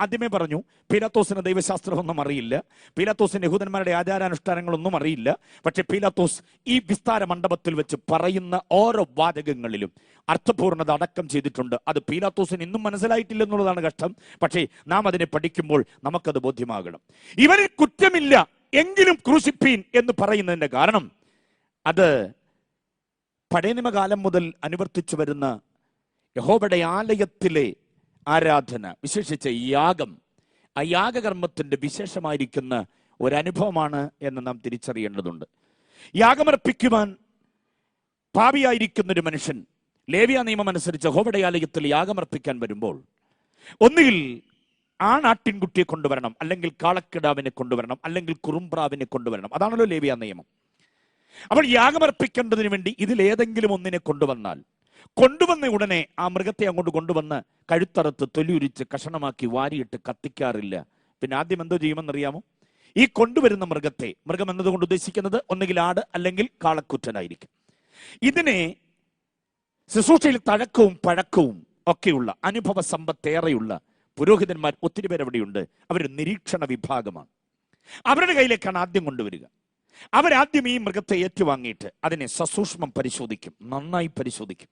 ആദ്യമേ പറഞ്ഞു പീലാത്തോസിന് ദൈവശാസ്ത്രമൊന്നും അറിയില്ല, പീലാത്തോസിന് യഹൂദന്മാരുടെ ആചാരാനുഷ്ഠാനങ്ങളൊന്നും അറിയില്ല. പക്ഷെ പീലാത്തോസ് ഈ വിസ്താര മണ്ഡപത്തിൽ വെച്ച് പറയുന്ന ഓരോ വാചകങ്ങളിലും അർത്ഥപൂർണ്ണത അടക്കം ചെയ്തിട്ടുണ്ട്. അത് പീലാത്തോസിന് ഇന്നും മനസ്സിലായിട്ടില്ല എന്നുള്ളതാണ് കഷ്ടം. പക്ഷേ നാം അതിനെ പഠിക്കുമ്പോൾ നമുക്കത് ബോധ്യമാകണം. ഇവന് കുറ്റമില്ല എങ്കിലും ക്രൂശിപ്പീൻ എന്ന് പറയുന്നതിന്റെ കാരണം അത് പഴയ നിയമകാലം മുതൽ അനുവർത്തിച്ചു വരുന്ന യഹോവയുടെ ആലയത്തിലെ ആരാധന, വിശേഷിച്ച് യാഗം, ആ യാഗകർമ്മത്തിന്റെ വിശേഷമായിരിക്കുന്ന ഒരനുഭവമാണ് എന്ന് നാം തിരിച്ചറിയേണ്ടതുണ്ട്. യാഗമർപ്പിക്കുവാൻ പാപിയായിരിക്കുന്ന ഒരു മനുഷ്യൻ ലേവ്യ നിയമം അനുസരിച്ച് യഹോവയുടെ ആലയത്തിൽ യാഗമർപ്പിക്കാൻ വരുമ്പോൾ ഒന്നുകിൽ ആട്ടിൻകുട്ടിയെ കൊണ്ടുവരണം, അല്ലെങ്കിൽ കാളക്കിടാവിനെ കൊണ്ടുവരണം, അല്ലെങ്കിൽ കുറുമ്പ്രാവിനെ കൊണ്ടുവരണം. അതാണല്ലോ ലേവ്യ നിയമം. അപ്പോൾ യാഗമർപ്പിക്കേണ്ടതിന് വേണ്ടി ഇതിലേതെങ്കിലും ഒന്നിനെ കൊണ്ടുവന്ന ഉടനെ ആ മൃഗത്തെ അങ്ങോട്ട് കൊണ്ടുവന്ന് കഴുത്തറുത്ത് തൊലിയുരിച്ച് കഷണമാക്കി വാരിയിട്ട് കത്തിക്കാറില്ല. പിന്നെ ആദ്യം എന്തോ ചെയ്യുമെന്നറിയാമോ? ഈ കൊണ്ടുവരുന്ന മൃഗം എന്നതുകൊണ്ട് ഉദ്ദേശിക്കുന്നത് ഒന്നുകിൽ ആട് അല്ലെങ്കിൽ കാളക്കുറ്റനായിരിക്കും. ഇതിനെ ശുശ്രൂഷയിൽ തഴക്കവും പഴക്കവും ഒക്കെയുള്ള അനുഭവ സമ്പത്തേറെയുള്ള പുരോഹിതന്മാർ ഒത്തിരി പേരവിടെയുണ്ട്. അവർ നിരീക്ഷണ വിഭാഗമാണ്. അവരുടെ കയ്യിലേക്കാണ് ആദ്യം കൊണ്ടുവരിക. അവരാദ്യം ഈ മൃഗത്തെ ഏറ്റുവാങ്ങിയിട്ട് അതിനെ സസൂക്ഷ്മം പരിശോധിക്കും, നന്നായി പരിശോധിക്കും.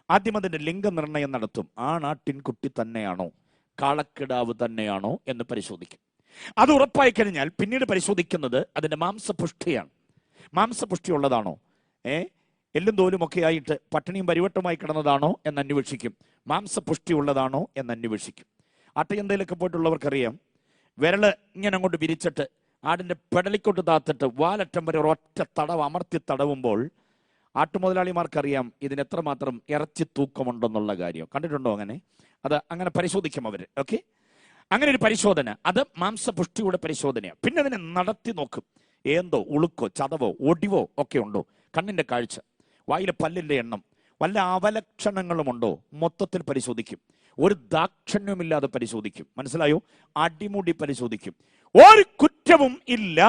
ആദ്യം അതിന്റെ ലിംഗനിർണയം നടത്തും. ആട്ടിൻകുട്ടി തന്നെയാണോ കാളക്കിടാവ് തന്നെയാണോ എന്ന് പരിശോധിക്കും. അത് ഉറപ്പായി കഴിഞ്ഞാൽ പിന്നീട് പരിശോധിക്കുന്നത് അതിന്റെ മാംസപുഷ്ടിയാണ്. മാംസപുഷ്ടി ഉള്ളതാണോ, എല്ലും തോലും ഒക്കെ ആയിട്ട് പട്ടിണിയും പരിവട്ടമായി കിടന്നതാണോ എന്ന് അന്വേഷിക്കും. മാംസപുഷ്ടി ഉള്ളതാണോ എന്ന് അന്വേഷിക്കും. ആട്ടയന്തയിലൊക്കെ പോയിട്ടുള്ളവർക്കറിയാം, വിരല് ഇങ്ങനെ അങ്ങോട്ട് വിരിച്ചിട്ട് ആടിന്റെ പെടലിക്കോട്ട് താത്തിട്ട് വാലറ്റം വരെ ഒരൊറ്റ തടവ് അമർത്തി തടവുമ്പോൾ ആട്ടുമുതലാളിമാർക്കറിയാം ഇതിന് എത്രമാത്രം ഇറച്ചി തൂക്കമുണ്ടെന്നുള്ള കാര്യം. കണ്ടിട്ടുണ്ടോ അങ്ങനെ? അത് അങ്ങനെ പരിശോധിക്കും അവർ. ഓക്കെ, അങ്ങനെ ഒരു പരിശോധന, അത് മാംസപുഷ്ടിയുടെ പരിശോധനയാണ്. പിന്നെ അതിനെ നടത്തി നോക്കും. ഏന്തോ ഉളുക്കോ ചതവോ ഒടിവോ ഒക്കെ ഉണ്ടോ, കണ്ണിന്റെ കാഴ്ച, വായിലെ പല്ലിന്റെ എണ്ണം, വല്ല അവലക്ഷണങ്ങളുമുണ്ടോ, മൊത്തത്തിൽ പരിശോധിക്കും. ഒരു ദാക്ഷിണ്യമില്ലാതെ പരിശോധിക്കും. മനസ്സിലായോ? അടിമുടി പരിശോധിക്കും. ഒരു കുറ്റവും ഇല്ല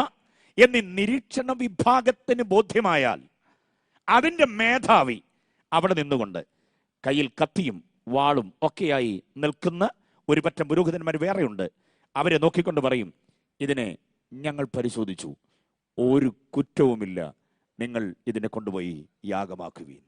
എന്ന് നിരീക്ഷണ വിഭാഗത്തിന് ബോധ്യമായാൽ അതിന്റെ മേധാവി അവിടെ നിന്നുകൊണ്ട് കയ്യിൽ കത്തിയും വാളും ഒക്കെയായി നിൽക്കുന്ന ഒരു പറ്റം പുരോഹിതന്മാർ വേറെയുണ്ട്. അവരെ നോക്കിക്കൊണ്ട് പറയും, ഇതിനെ ഞങ്ങൾ പരിശോധിച്ചു, ഒരു കുറ്റവുമില്ല, നിങ്ങൾ ഇതിനെ കൊണ്ടുപോയി യാഗമാക്കുവീൻ.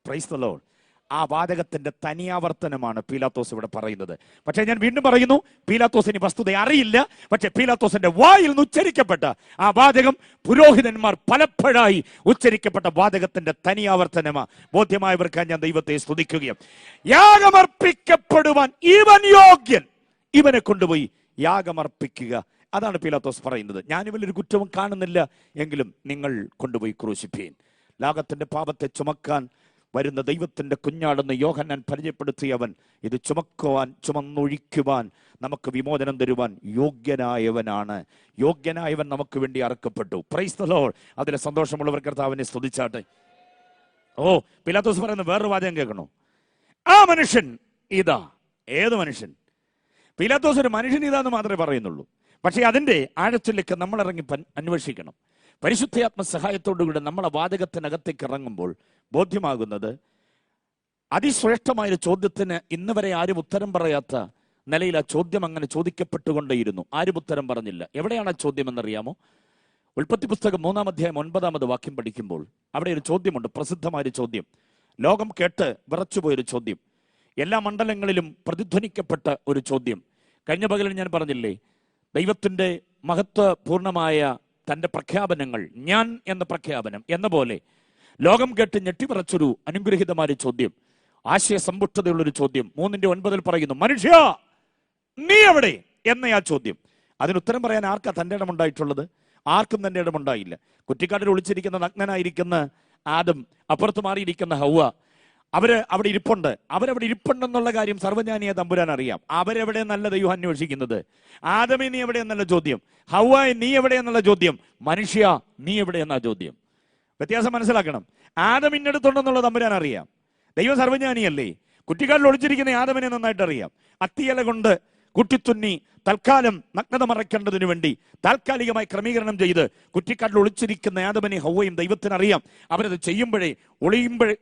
Price the Lord. ആ വാചകത്തിന്റെ തനിയാവർത്തനമാണ് പീലാത്തോസ് ഇവിടെ പറയുന്നത്. പക്ഷെ ഞാൻ വീണ്ടും പറയുന്നു, പീലാത്തോസിന് വസ്തുത അറിയില്ല. പക്ഷെ പീലാത്തോസിന്റെ വായിൽ നിന്ന് ഉച്ചരിക്കപ്പെട്ട ആ വാചകം പുരോഹിതന്മാർ പലപ്പോഴായി ഉച്ചരിക്കപ്പെട്ട വാചകത്തിന്റെ തനിയാവർത്തനമാ. ബോധ്യമായവർക്കായി ഞാൻ ദൈവത്തെ സ്തുതിക്കുകയും, യാഗമർപ്പിക്കപ്പെടുവാൻ ഇവൻ യോഗ്യൻ, ഇവനെ കൊണ്ടുപോയി യാഗമർപ്പിക്കുക. അതാണ് പീലാത്തോസ് പറയുന്നത്. ഞാനിവലൊരു കുറ്റവും കാണുന്നില്ല, എങ്കിലും നിങ്ങൾ കൊണ്ടുപോയി ക്രൂശിപ്പീൻ. ലോകത്തിന്റെ പാപത്തെ ചുമക്കാൻ വരുന്ന ദൈവത്തിന്റെ കുഞ്ഞാടെന്ന് യോഹന്നാൻ പരിചയപ്പെടുത്തിയവൻ ഇത് ചുമന്നൊഴിക്കുവാൻ നമുക്ക് വിമോചനം തരുവാൻ യോഗ്യനായവനാണ്. യോഗ്യനായവൻ നമുക്ക് വേണ്ടി അറുക്കപ്പെട്ടു. Price the Lord. അതിലെ സന്തോഷമുള്ളവർ കർത്താവിനെ സ്തുതിച്ചാട്ടെ. പീലാത്തോസ് പറയുന്ന വേറൊരു വാചകം കേൾക്കണോ? ആ മനുഷ്യൻ ഇതാ. ഏത് മനുഷ്യൻ? പീലാത്തോസ് ഒരു മനുഷ്യൻ ഇതാന്ന് മാത്രമേ പറയുന്നുള്ളൂ. പക്ഷെ അതിന്റെ ആഴത്തിലേക്ക് നമ്മൾ ഇറങ്ങി അന്വേഷിക്കണം. പരിശുദ്ധാത്മ സഹായത്തോടുകൂടി നമ്മളെ വാചകത്തിനകത്തേക്ക് ഇറങ്ങുമ്പോൾ ബോധ്യമാകുന്നത് അതിശ്രേഷ്ഠമായൊരു ചോദ്യത്തിന് ഇന്ന് വരെ ആരും ഉത്തരം പറയാത്ത നിലയിൽ ആ ചോദ്യം അങ്ങനെ ചോദിക്കപ്പെട്ടുകൊണ്ടേയിരുന്നു. ആരും ഉത്തരം പറഞ്ഞില്ല. എവിടെയാണ് ആ ചോദ്യം എന്നറിയാമോ? ഉൽപ്പത്തി പുസ്തകം 3-ാം അധ്യായം 9-ാമത് വാക്യം പഠിക്കുമ്പോൾ അവിടെ ഒരു ചോദ്യമുണ്ട്, പ്രസിദ്ധമായൊരു ചോദ്യം, ലോകം കേട്ട് വിറച്ചുപോയൊരു ചോദ്യം, എല്ലാ മണ്ഡലങ്ങളിലും പ്രതിധ്വനിക്കപ്പെട്ട ഒരു ചോദ്യം. കഴിഞ്ഞ പകലിൽ ഞാൻ പറഞ്ഞില്ലേ, ദൈവത്തിന്റെ മഹത്വപൂർണമായ തന്റെ പ്രഖ്യാപനങ്ങൾ, ഞാൻ എന്ന പ്രഖ്യാപനം എന്ന പോലെ ലോകം കേട്ട് ഞെട്ടിവിറച്ചൊരു അനുഗ്രഹീതമായ ചോദ്യം, ആശയസമ്പുഷ്ടതയുള്ളൊരു ചോദ്യം. 3:9 പറയുന്നു, മനുഷ്യ നീ എവിടെ എന്ന ആ ചോദ്യം. അതിനുത്തരം പറയാൻ ആർക്കാ തന്റെ ഇടമുണ്ടായിട്ടുള്ളത്? ആർക്കും തന്റെ ഇടമുണ്ടായില്ല. കുറ്റിക്കാട്ടിൽ ഒളിച്ചിരിക്കുന്ന നഗ്നനായിരിക്കുന്ന ആദം, അപ്പുറത്ത് മാറിയിരിക്കുന്ന ഹൗവ, അവര് അവിടെ ഇരിപ്പുണ്ട്. അവരവിടെ ഇരിപ്പുണ്ടെന്നുള്ള കാര്യം സർവ്വജ്ഞാനിയെ തമ്പുരാൻ അറിയാം. അവരെവിടെ നല്ല ദൈവം അന്വേഷിക്കുന്നത്? ആദമേ നീ എവിടെ എന്നുള്ള ചോദ്യം, ഹൗവ നീ എവിടെ എന്നുള്ള ചോദ്യം, മനുഷ്യ നീ എവിടെ എന്ന ചോദ്യം. വ്യത്യാസം മനസ്സിലാക്കണം. ആദം ഇന്നടുത്തുണ്ടെന്നുള്ള തമ്പുരാൻ അറിയാം. ദൈവം സർവ്വജ്ഞാനിയല്ലേ? കുറ്റിക്കാട്ടിൽ ഒളിച്ചിരിക്കുന്ന ആദമിനെ നന്നായിട്ട് അറിയാം. അത്തിയില കൊണ്ട് കുട്ടിത്തുന്നി തൽക്കാലം നഗ്നത മറയ്ക്കേണ്ടതിനു വേണ്ടി താൽക്കാലികമായി ക്രമീകരണം ചെയ്ത് കുറ്റിക്കാട്ടിൽ ഒളിച്ചിരിക്കുന്ന ആദമനെ ഹൗവയും ദൈവത്തിനറിയാം. അവരത്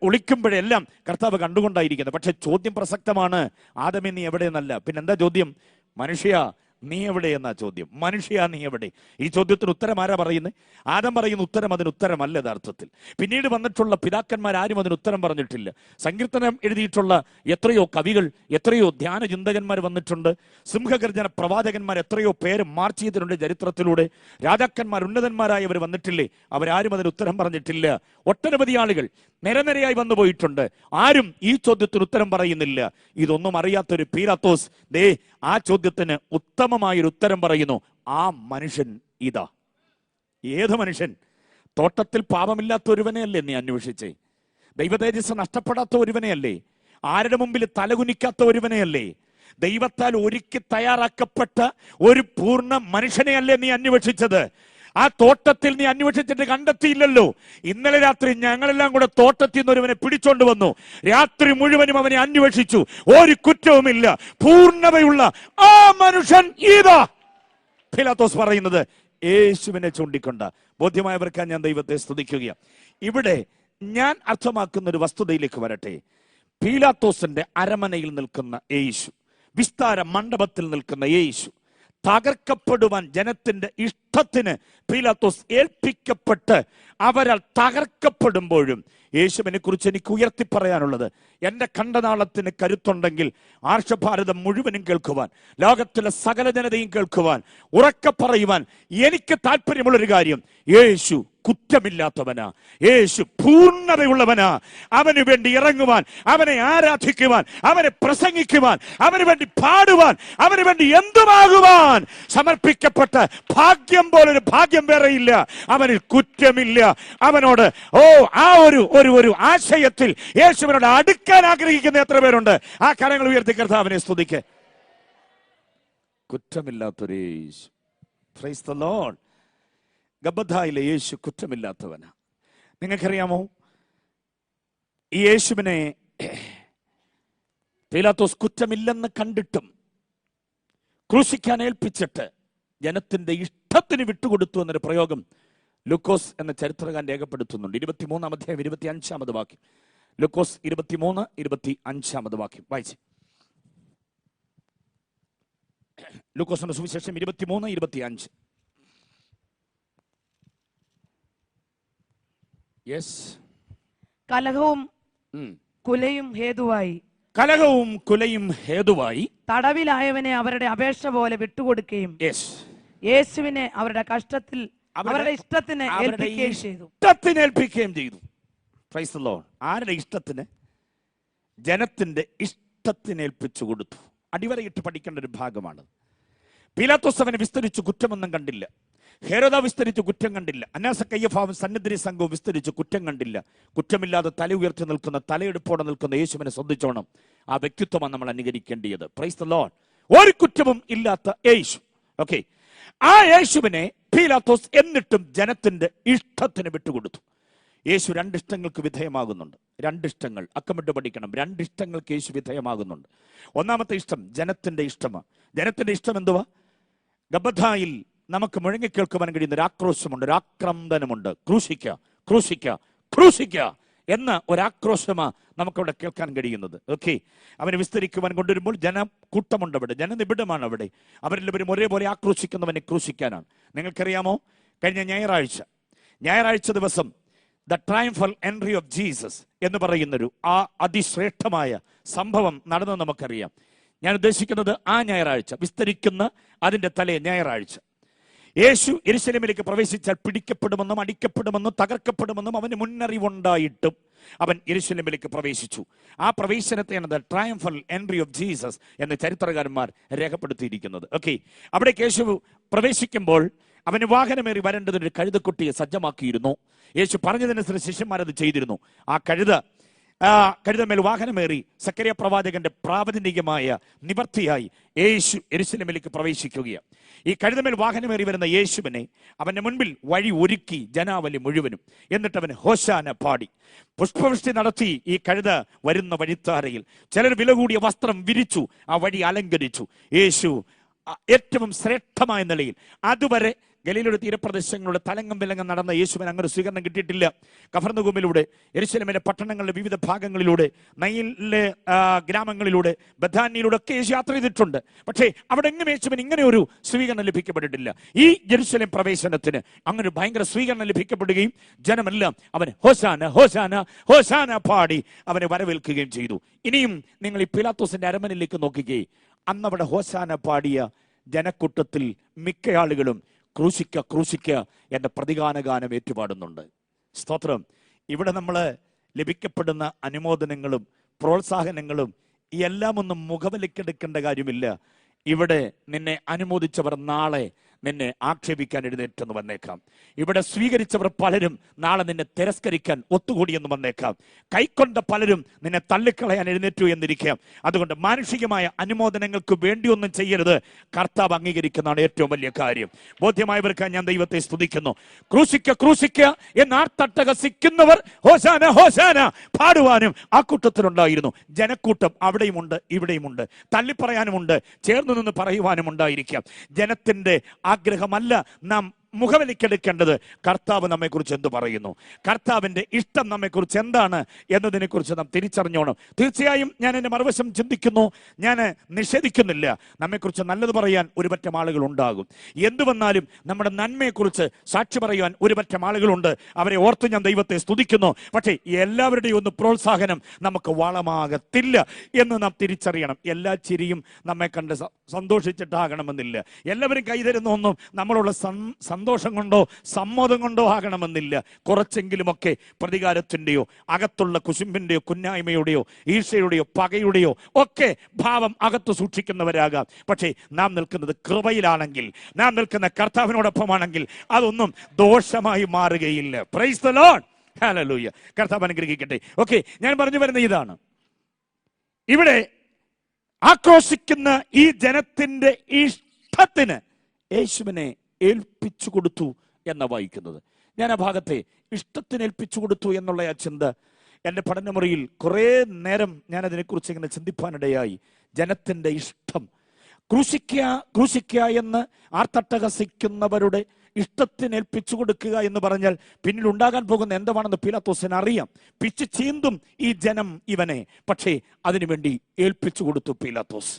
ഒളിക്കുമ്പോഴെല്ലാം കർത്താവ് കണ്ടുകൊണ്ടായിരിക്കുന്നത്. പക്ഷെ ചോദ്യം പ്രസക്തമാണ്. ആദമേ നീ എവിടെയെന്നല്ല, പിന്നെന്താ ചോദ്യം? മനുഷ്യ നീ എവിടെ എന്നാ ചോദ്യം. മനുഷ്യ നീ എവിടെ? ഈ ചോദ്യത്തിന് ഉത്തരം ആരാ പറയുന്നത്? ആദം പറയുന്ന ഉത്തരം അതിന് ഉത്തരമല്ല യഥാർത്ഥത്തിൽ. പിന്നീട് വന്നിട്ടുള്ള പിതാക്കന്മാരും അതിന് ഉത്തരം പറഞ്ഞിട്ടില്ല. സങ്കീർത്തനം എഴുതിയിട്ടുള്ള എത്രയോ കവികൾ, എത്രയോ ധ്യാന ചിന്തകന്മാർ വന്നിട്ടുണ്ട്. സിംഹഗർജന പ്രവാചകന്മാർ എത്രയോ പേര് മാർച്ച് ചെയ്തിട്ടുണ്ട് ചരിത്രത്തിലൂടെ. രാജാക്കന്മാർ, ഉന്നതന്മാരായവർ വന്നിട്ടില്ലേ? അവരാരും അതിന് ഉത്തരം പറഞ്ഞിട്ടില്ല. ഒട്ടനവധി ആളുകൾ നിരനിരയായി വന്നു പോയിട്ടുണ്ട്. ആരും ഈ ചോദ്യത്തിന് ഉത്തരം പറയുന്നില്ല. ഇതൊന്നും അറിയാത്തൊരു പീലാത്തോസ് ദേ ആ ചോദ്യത്തിന് ഉത്തമമായൊരു ഉത്തരം പറയുന്നു. ആ മനുഷ്യൻ ഇതാ. ഏത് മനുഷ്യൻ? തോട്ടത്തിൽ പാപമില്ലാത്ത ഒരുവനെയല്ലേ നീ അന്വേഷിച്ചേ? ദൈവതേജസ് നഷ്ടപ്പെടാത്ത ഒരുവനെയല്ലേ? ആരുടെ മുമ്പിൽ തലകുനിക്കാത്ത ഒരുവനെയല്ലേ? ദൈവത്താൽ ഒരുക്കി തയ്യാറാക്കപ്പെട്ട ഒരു പൂർണ്ണ മനുഷ്യനെയല്ലേ നീ അന്വേഷിച്ചത്? ആ തോട്ടത്തിൽ നീ അന്വേഷിച്ചിട്ട് കണ്ടെത്തിയില്ലല്ലോ. ഇന്നലെ രാത്രി ഞങ്ങളെല്ലാം കൂടെ തോട്ടത്തിൽ നിന്ന് ഒരുവനെ പിടിച്ചോണ്ട് വന്നു. രാത്രി മുഴുവനും അവനെ അന്വേഷിച്ചു. ഒരു കുറ്റവുമില്ല. പൂർണ്ണതയുള്ള ആ മനുഷ്യൻ ഇതാ. പീലാത്തോസ് പറയുന്നത് യേശുവിനെ ചൂണ്ടിക്കൊണ്ട. ബോധ്യമായവർക്കാ ഞാൻ ദൈവത്തെ സ്തുതിക്കുകയാണ്. ഇവിടെ ഞാൻ അർത്ഥമാക്കുന്ന ഒരു വസ്തുതയിലേക്ക് വരട്ടെ. പീലാത്തോസിന്റെ അരമനയിൽ നിൽക്കുന്ന യേശു, വിസ്താര മണ്ഡപത്തിൽ നിൽക്കുന്ന യേശു, തകർക്കപ്പെടുവാൻ ജനത്തിന്റെ ഇഷ്ടത്തിന് പീലാത്തോസ് ഏൽപ്പിക്കപ്പെട്ട് അവരാൽ തകർക്കപ്പെടുമ്പോഴും യേശുവിനെ കുറിച്ച് എനിക്ക് ഉയർത്തി പറയാനുള്ളത്, എന്റെ കണ്ടനാളത്തിന് കരുത്തുണ്ടെങ്കിൽ ആർഷഭാരതം മുഴുവനും കേൾക്കുവാൻ, ലോകത്തിലെ സകല ജനതയും കേൾക്കുവാൻ, ഉറക്കെ പറയുവാൻ എനിക്ക് താല്പര്യമുള്ളൊരു കാര്യം, യേശു കുറ്റമില്ലാത്തവനാ, യേശു പൂർണ്ണതയുള്ളവനാ. അവന് വേണ്ടി ഇറങ്ങുവാൻ, അവനെ ആരാധിക്കുവാൻ, അവനെ പ്രസംഗിക്കുവാൻ, അവന് വേണ്ടി പാടുവാൻ, അവന് വേണ്ടി എന്തുമാകുവാൻ സമർപ്പിക്കപ്പെട്ട ഭാഗ്യം പോലൊരു ഭാഗ്യം വേറെയില്ല. അവനിൽ കുറ്റമില്ല. അവനോട് ആ ഒരു ആശയത്തിൽ യേശുവിനോട് അടുക്കാൻ ആഗ്രഹിക്കുന്ന എത്ര പേരുണ്ട്? ആ കരങ്ങൾ ഉയർത്തി കർത്താവിനെ സ്തുതിക്ക്. കുറ്റമില്ലാത്തൊരു യേശു. Praise the Lord. ഗബ്ബഥായിലെ യേശു കുറ്റമില്ലാത്തവനാ. നിങ്ങൾക്കറിയാമോ, ഈ യേശുവിനെ പീലാത്തോസ് കുറ്റമില്ലെന്ന് കണ്ടിട്ടും ക്രൂശിക്കാൻ ഏൽപ്പിച്ചിട്ട് ജനത്തിന്റെ ഇഷ്ടത്തിന് വിട്ടുകൊടുത്തു എന്നൊരു പ്രയോഗം ലൂക്കോസ് എന്ന ചരിത്രകാരൻ രേഖപ്പെടുത്തുന്നുണ്ട്. 23-ാം അധ്യായം 25-ാമത് വാക്യം. ലൂക്കോസ് 23-25 വാക്യം വായിച്ച്. ലൂക്കോസിന്റെ സുവിശേഷം 23-25. കലഹവും കുലയും ഹേതുവായി തടവിലായവനെ അവരുടെ അപേക്ഷ പോലെ വിട്ടുകൊടുക്കുകയും യേശുവിനെ അവരുടെ കഷ്ടത്തിൽ അവരുടെ ഇഷ്ടത്തിന് ഏൽപ്പിക്കുകയും ചെയ്തു. Price the Lord. ആരുടെ ഇഷ്ടത്തിന്? ജനത്തിന്റെ ഇഷ്ടത്തിന് ഏൽപ്പിച്ചു കൊടുത്തു. അടിവരയിട്ട് പഠിക്കേണ്ട ഒരു ഭാഗമാണ്. പീലാത്തോസ് അവനെ വിസ്തരിച്ചു കുറ്റമൊന്നും കണ്ടില്ല. ഹെരോദ വിസ്തരിച്ച് കുറ്റം കണ്ടില്ല. അന്നാസ കയ്യഫാവും സന്നിധി സംഘവും വിസ്തരിച്ച് കുറ്റം കണ്ടില്ല. കുറ്റമില്ലാതെ തല ഉയർത്തി നിൽക്കുന്ന, തലയെടുപ്പോടെ നിൽക്കുന്ന യേശുവിനെ ശ്രദ്ധിച്ചോണം. ആ വ്യക്തിത്വമാണ് നമ്മൾ അനുകരിക്കേണ്ടത്. Price the Lord. ഒരു കുറ്റവും ഇല്ലാത്ത യേശു. ഓക്കെ, ആ യേശുവിനെ പീലാത്തോസ് എന്നിട്ടും ജനത്തിന്റെ ഇഷ്ടത്തിന് വിട്ടുകൊടുത്തു. യേശു രണ്ടിഷ്ടങ്ങൾക്ക് വിധേയമാകുന്നുണ്ട്. രണ്ടിഷ്ടങ്ങൾ അക്കമിട്ട് പഠിക്കണം. രണ്ടിഷ്ടങ്ങൾക്ക് യേശു വിധേയമാകുന്നുണ്ട്. ഒന്നാമത്തെ ഇഷ്ടം ജനത്തിന്റെ ഇഷ്ടമാണ്. ജനത്തിന്റെ ഇഷ്ടം എന്തുവാ? ഗബ്ബഥായിൽ നമുക്ക് മുഴങ്ങിക്കേൾക്കുവാൻ കഴിയുന്ന ഒരു ആക്രോശമുണ്ട്, ഒരു ആക്രന്ദനമുണ്ട്. ക്രൂശിക്കുക, ക്രൂശിക്കുക, ക്രൂശിക്കുക എന്ന ഒരാക്രോശമാ നമുക്കവിടെ കേൾക്കാൻ കഴിയുന്നത്. ഓക്കെ, അവനെ വിസ്തരിക്കുവാൻ കൊണ്ടുവരുമ്പോൾ ജനക്കൂട്ടമുണ്ട് അവിടെ, ജനനിബിഡമാണ് അവിടെ. അവരെല്ലാവരും ഒരേപോലെ ആക്രോശിക്കുന്നവനെ ക്രൂശിക്കാനാണ്. നിങ്ങൾക്കറിയാമോ, കഴിഞ്ഞ ഞായറാഴ്ച ദിവസം the triumphal entry of Jesus എന്ന് പറയുന്നൊരു ആ അതിശ്രേഷ്ഠമായ സംഭവം നടന്നു നമുക്കറിയാം. ഞാൻ ഉദ്ദേശിക്കുന്നത് ആ ഞായറാഴ്ച, വിസ്തരിക്കുന്ന അതിൻ്റെ തലേ ഞായറാഴ്ച. യേശു യെരൂശലേമിലേക്ക് പ്രവേശിച്ചാൽ പിടിക്കപ്പെടുമെന്നും അടിക്കപ്പെടുമെന്നും തകർക്കപ്പെടുമെന്നും അവന് മുന്നറിവുണ്ടായിട്ടും അവൻ യെരൂശലേമിലേക്ക് പ്രവേശിച്ചു. ആ പ്രവേശനത്തെയാണ് the triumphal entry of Jesus എന്ന് ചരിത്രകാരന്മാർ രേഖപ്പെടുത്തിയിരിക്കുന്നത്. ഓക്കെ, അവിടേക്ക് യേശു പ്രവേശിക്കുമ്പോൾ അവന് വാഹനമേറി വരേണ്ടതിനൊരു കഴുതക്കുട്ടിയെ സജ്ജമാക്കിയിരുന്നു. യേശു പറഞ്ഞതനുസരിച്ച് ശിഷ്യന്മാരത് ചെയ്തിരുന്നു. ആ കഴുതമേൽ വാഹനമേറി സക്കറിയ പ്രവാചകന്റെ പ്രാവചനികമായ നിവർത്തിയായി യേശു യെരൂശലേമിലേക്ക് പ്രവേശിക്കുകയാണ്. ഈ കഴുതമേൽ വാഹനമേറി വരുന്ന യേശുവിനെ അവന്റെ മുൻപിൽ വഴി ഒരുക്കി ജനാവലി മുഴുവനും. എന്നിട്ട് അവൻ ഹോശാന പാടി. പുഷ്പവൃഷ്ടി നടത്തി ഈ കഴുത വരുന്ന വഴിത്താരയിൽ ചിലർ വില കൂടിയ വസ്ത്രം വിരിച്ചു, ആ വഴി അലങ്കരിച്ചു. യേശു ഏറ്റവും ശ്രേഷ്ഠമായ നിലയിൽ, അതുവരെ ഗലീലയുടെ തീരപ്രദേശങ്ങളുടെ തലങ്ങും വിലങ്ങും നടന്ന യേശുവിന് അങ്ങനെ സ്വീകരണം കിട്ടിയിട്ടില്ല. കഫർന്നഹൂമിലൂടെ, യെരൂശലേമിലെ പട്ടണങ്ങളുടെ വിവിധ ഭാഗങ്ങളിലൂടെ, നയീലിലെ ഗ്രാമങ്ങളിലൂടെ, ബഥാനിയിലൂടെ ഒക്കെ യേശു യാത്ര ചെയ്തിട്ടുണ്ട്. പക്ഷേ അവിടെ എങ്ങും യേശുവിന് ഇങ്ങനെ ഒരു സ്വീകരണം ലഭിക്കപ്പെട്ടിട്ടില്ല. ഈ യെരൂശലേം പ്രവേശനത്തിന് അങ്ങനെ ഒരു ഭയങ്കര സ്വീകരണം ലഭിക്കപ്പെടുകയും ജനമെല്ലാം അവന് ഹോശാന ഹോശാന ഹോശാന പാടി അവനെ വരവേൽക്കുകയും ചെയ്തു. ഇനിയും നിങ്ങൾ ഈ പീലാത്തോസിന്റെ അരമനയിലേക്ക് നോക്കുകയും അന്നവിടെ ഹോശാന പാടിയ ജനക്കൂട്ടത്തിൽ മിക്ക ആളുകളും ക്രൂശിക്ക ക്രൂശിക്ക എന്ന പ്രതിഗാനഗാനം ഏറ്റുപാടുന്നുണ്ട്. സ്തോത്രം. ഇവിടെ നമ്മൾ ലഭിക്കപ്പെടുന്ന അനുമോദനങ്ങളും പ്രോത്സാഹനങ്ങളും ഈ എല്ലാം ഒന്നും മുഖവിലക്കെടുക്കേണ്ട കാര്യമില്ല. ഇവിടെ നിന്നെ അനുമോദിച്ചവർ നാളെ നിന്നെ ആക്ഷേപിക്കാൻ എഴുന്നേറ്റെന്ന് വന്നേക്കാം. ഇവിടെ സ്വീകരിച്ചവർ പലരും നാളെ നിന്നെ തിരസ്കരിക്കാൻ ഒത്തുകൂടിയെന്ന് വന്നേക്കാം. കൈക്കൊണ്ട പലരും നിന്നെ തള്ളിക്കളയാൻ എഴുന്നേറ്റു എന്നിരിക്കാം. അതുകൊണ്ട് മാനുഷികമായ അനുമോദനങ്ങൾക്ക് വേണ്ടിയൊന്നും ചെയ്യരുത്. കർത്താവ് അംഗീകരിക്കുന്നതാണ് ഏറ്റവും വലിയ കാര്യം. ബോധ്യമായവർക്ക് ഞാൻ ദൈവത്തെ സ്തുതിക്കുന്നു. ക്രൂശിക്ക ക്രൂശിക്ക എന്ന് ആർത്തട്ടഹസിക്കുന്നവർ ഹോശാന ഹോശാന പാടുവാനും ആ കൂട്ടത്തിലുണ്ടായിരുന്നു. ജനക്കൂട്ടം അവിടെയുമുണ്ട് ഇവിടെയുമുണ്ട്, തള്ളിപ്പറയാനുമുണ്ട്, ചേർന്ന് നിന്ന് പറയുവാനും ഉണ്ടായിരിക്കാം. ജനത്തിന്റെ ആഗ്രഹമല്ല നാം മുഖവിലക്കെടുക്കേണ്ടത്. കർത്താവ് നമ്മെക്കുറിച്ച് എന്ത് പറയുന്നു, കർത്താവിന്റെ ഇഷ്ടം നമ്മെക്കുറിച്ച് എന്താണ് എന്നതിനെക്കുറിച്ച് നാം തിരിച്ചറിഞ്ഞോണം. തീർച്ചയായും ഞാൻ എൻ്റെ മറുവശം ചിന്തിക്കുന്നു, ഞാൻ നിഷേധിക്കുന്നില്ല. നമ്മെക്കുറിച്ച് നല്ലത് പറയാൻ ഒരുപറ്റം ആളുകൾ ഉണ്ടാകും. എന്തു വന്നാലും നമ്മുടെ നന്മയെക്കുറിച്ച് സാക്ഷി പറയാൻ ഒരുപറ്റം ആളുകളുണ്ട്. അവരെ ഓർത്ത് ഞാൻ ദൈവത്തെ സ്തുതിക്കുന്നു. പക്ഷേ എല്ലാവരുടെയും ഒന്ന് പ്രോത്സാഹനം നമുക്ക് വളമാകത്തില്ല എന്ന് നാം തിരിച്ചറിയണം. എല്ലാ ചിരിയും നമ്മെ കണ്ട് സന്തോഷിച്ചിട്ടാകണമെന്നില്ല. എല്ലാവരും കൈതരുന്ന ഒന്നും നമ്മളുള്ള സന്തോഷം കൊണ്ടോ സമ്മോദം കൊണ്ടോ ആകണമെന്നില്ല. കുറച്ചെങ്കിലുമൊക്കെ പ്രതികാരത്തിൻ്റെയോ അകത്തുള്ള കുശുമ്പിൻ്റെയോ കുന്നായ്മയുടെയോ ഈർഷ്യയുടെയോ പകയുടെയോ ഒക്കെ ഭാവം അകത്ത് സൂക്ഷിക്കുന്നവരാകാം. പക്ഷേ നാം നിൽക്കുന്നത് കൃപയിലാണെങ്കിൽ, നാം നിൽക്കുന്ന കർത്താവിനോടൊപ്പമാണെങ്കിൽ അതൊന്നും ദോഷമായി മാറുകയില്ല. Praise the Lord, hallelujah. കർത്താവ് അനുഗ്രഹിക്കട്ടെ. ഓക്കെ, ഞാൻ പറഞ്ഞു വരുന്ന ഇതാണ്, ഇവിടെ ആക്രോശിക്കുന്ന ഈ ജനത്തിന്റെ ഇഷ്ടത്തിന് യേശുവിനെ ഏൽപ്പിച്ചു കൊടുത്തു എന്ന വായിക്കുന്നത്. ഞാൻ ആ ഭാഗത്തെ ഇഷ്ടത്തിന് ഏൽപ്പിച്ചു കൊടുത്തു എന്നുള്ള ആ ചിന്ത എൻ്റെ പഠനമുറിയിൽ കുറേ നേരം ഞാൻ അതിനെക്കുറിച്ച് ഇങ്ങനെ ചിന്തിപ്പാനിടയായി. ജനത്തിന്റെ ഇഷ്ടം, ക്രൂശിക്കുക ക്രൂശിക്കുക എന്ന് ആർത്തട്ടഹസിക്കുന്നവരുടെ ഇഷ്ടത്തിന് ഏൽപ്പിച്ചു കൊടുക്കുക എന്ന് പറഞ്ഞാൽ പിന്നിൽ ഉണ്ടാകാൻ പോകുന്ന എന്താണെന്ന് പീലാത്തോസിന് അറിയാം. പിച്ച് ചീന്തും ഈ ജനം ഇവനെ, പക്ഷേ അതിനുവേണ്ടി ഏൽപ്പിച്ചു കൊടുത്തു പീലാത്തോസ്.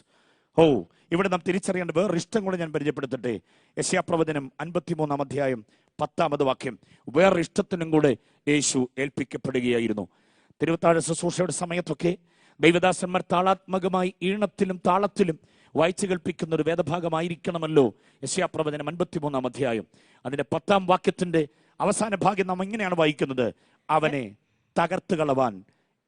ഓ, ഇവിടെ നാം തിരിച്ചറിയേണ്ട വേറൊരു ഇഷ്ടം കൂടെ ഞാൻ പരിചയപ്പെടുത്തട്ടെ. യെശയ്യാപ്രവചനം 53-ാം അധ്യായം 10-ാമത് വാക്യം. വേറൊരു ഇഷ്ടത്തിനും കൂടെ യേശു ഏൽപ്പിക്കപ്പെടുകയായിരുന്നു. തിരുവത്താഴ ശുശ്രൂഷയുടെ സമയത്തൊക്കെ ദൈവദാസന്മാർ താളാത്മകമായി ഈണത്തിലും താളത്തിലും വായിച്ചു കേൾപ്പിക്കുന്ന ഒരു വേദഭാഗമായിരിക്കണമല്ലോ യെശയ്യാപ്രവചനം 53-ാം അധ്യായം. അതിന്റെ 10-ാം വാക്യത്തിന്റെ അവസാന ഭാഗം നാം ഇങ്ങനെയാണ് വായിക്കുന്നത്: അവനെ തകർത്ത് കളവാൻ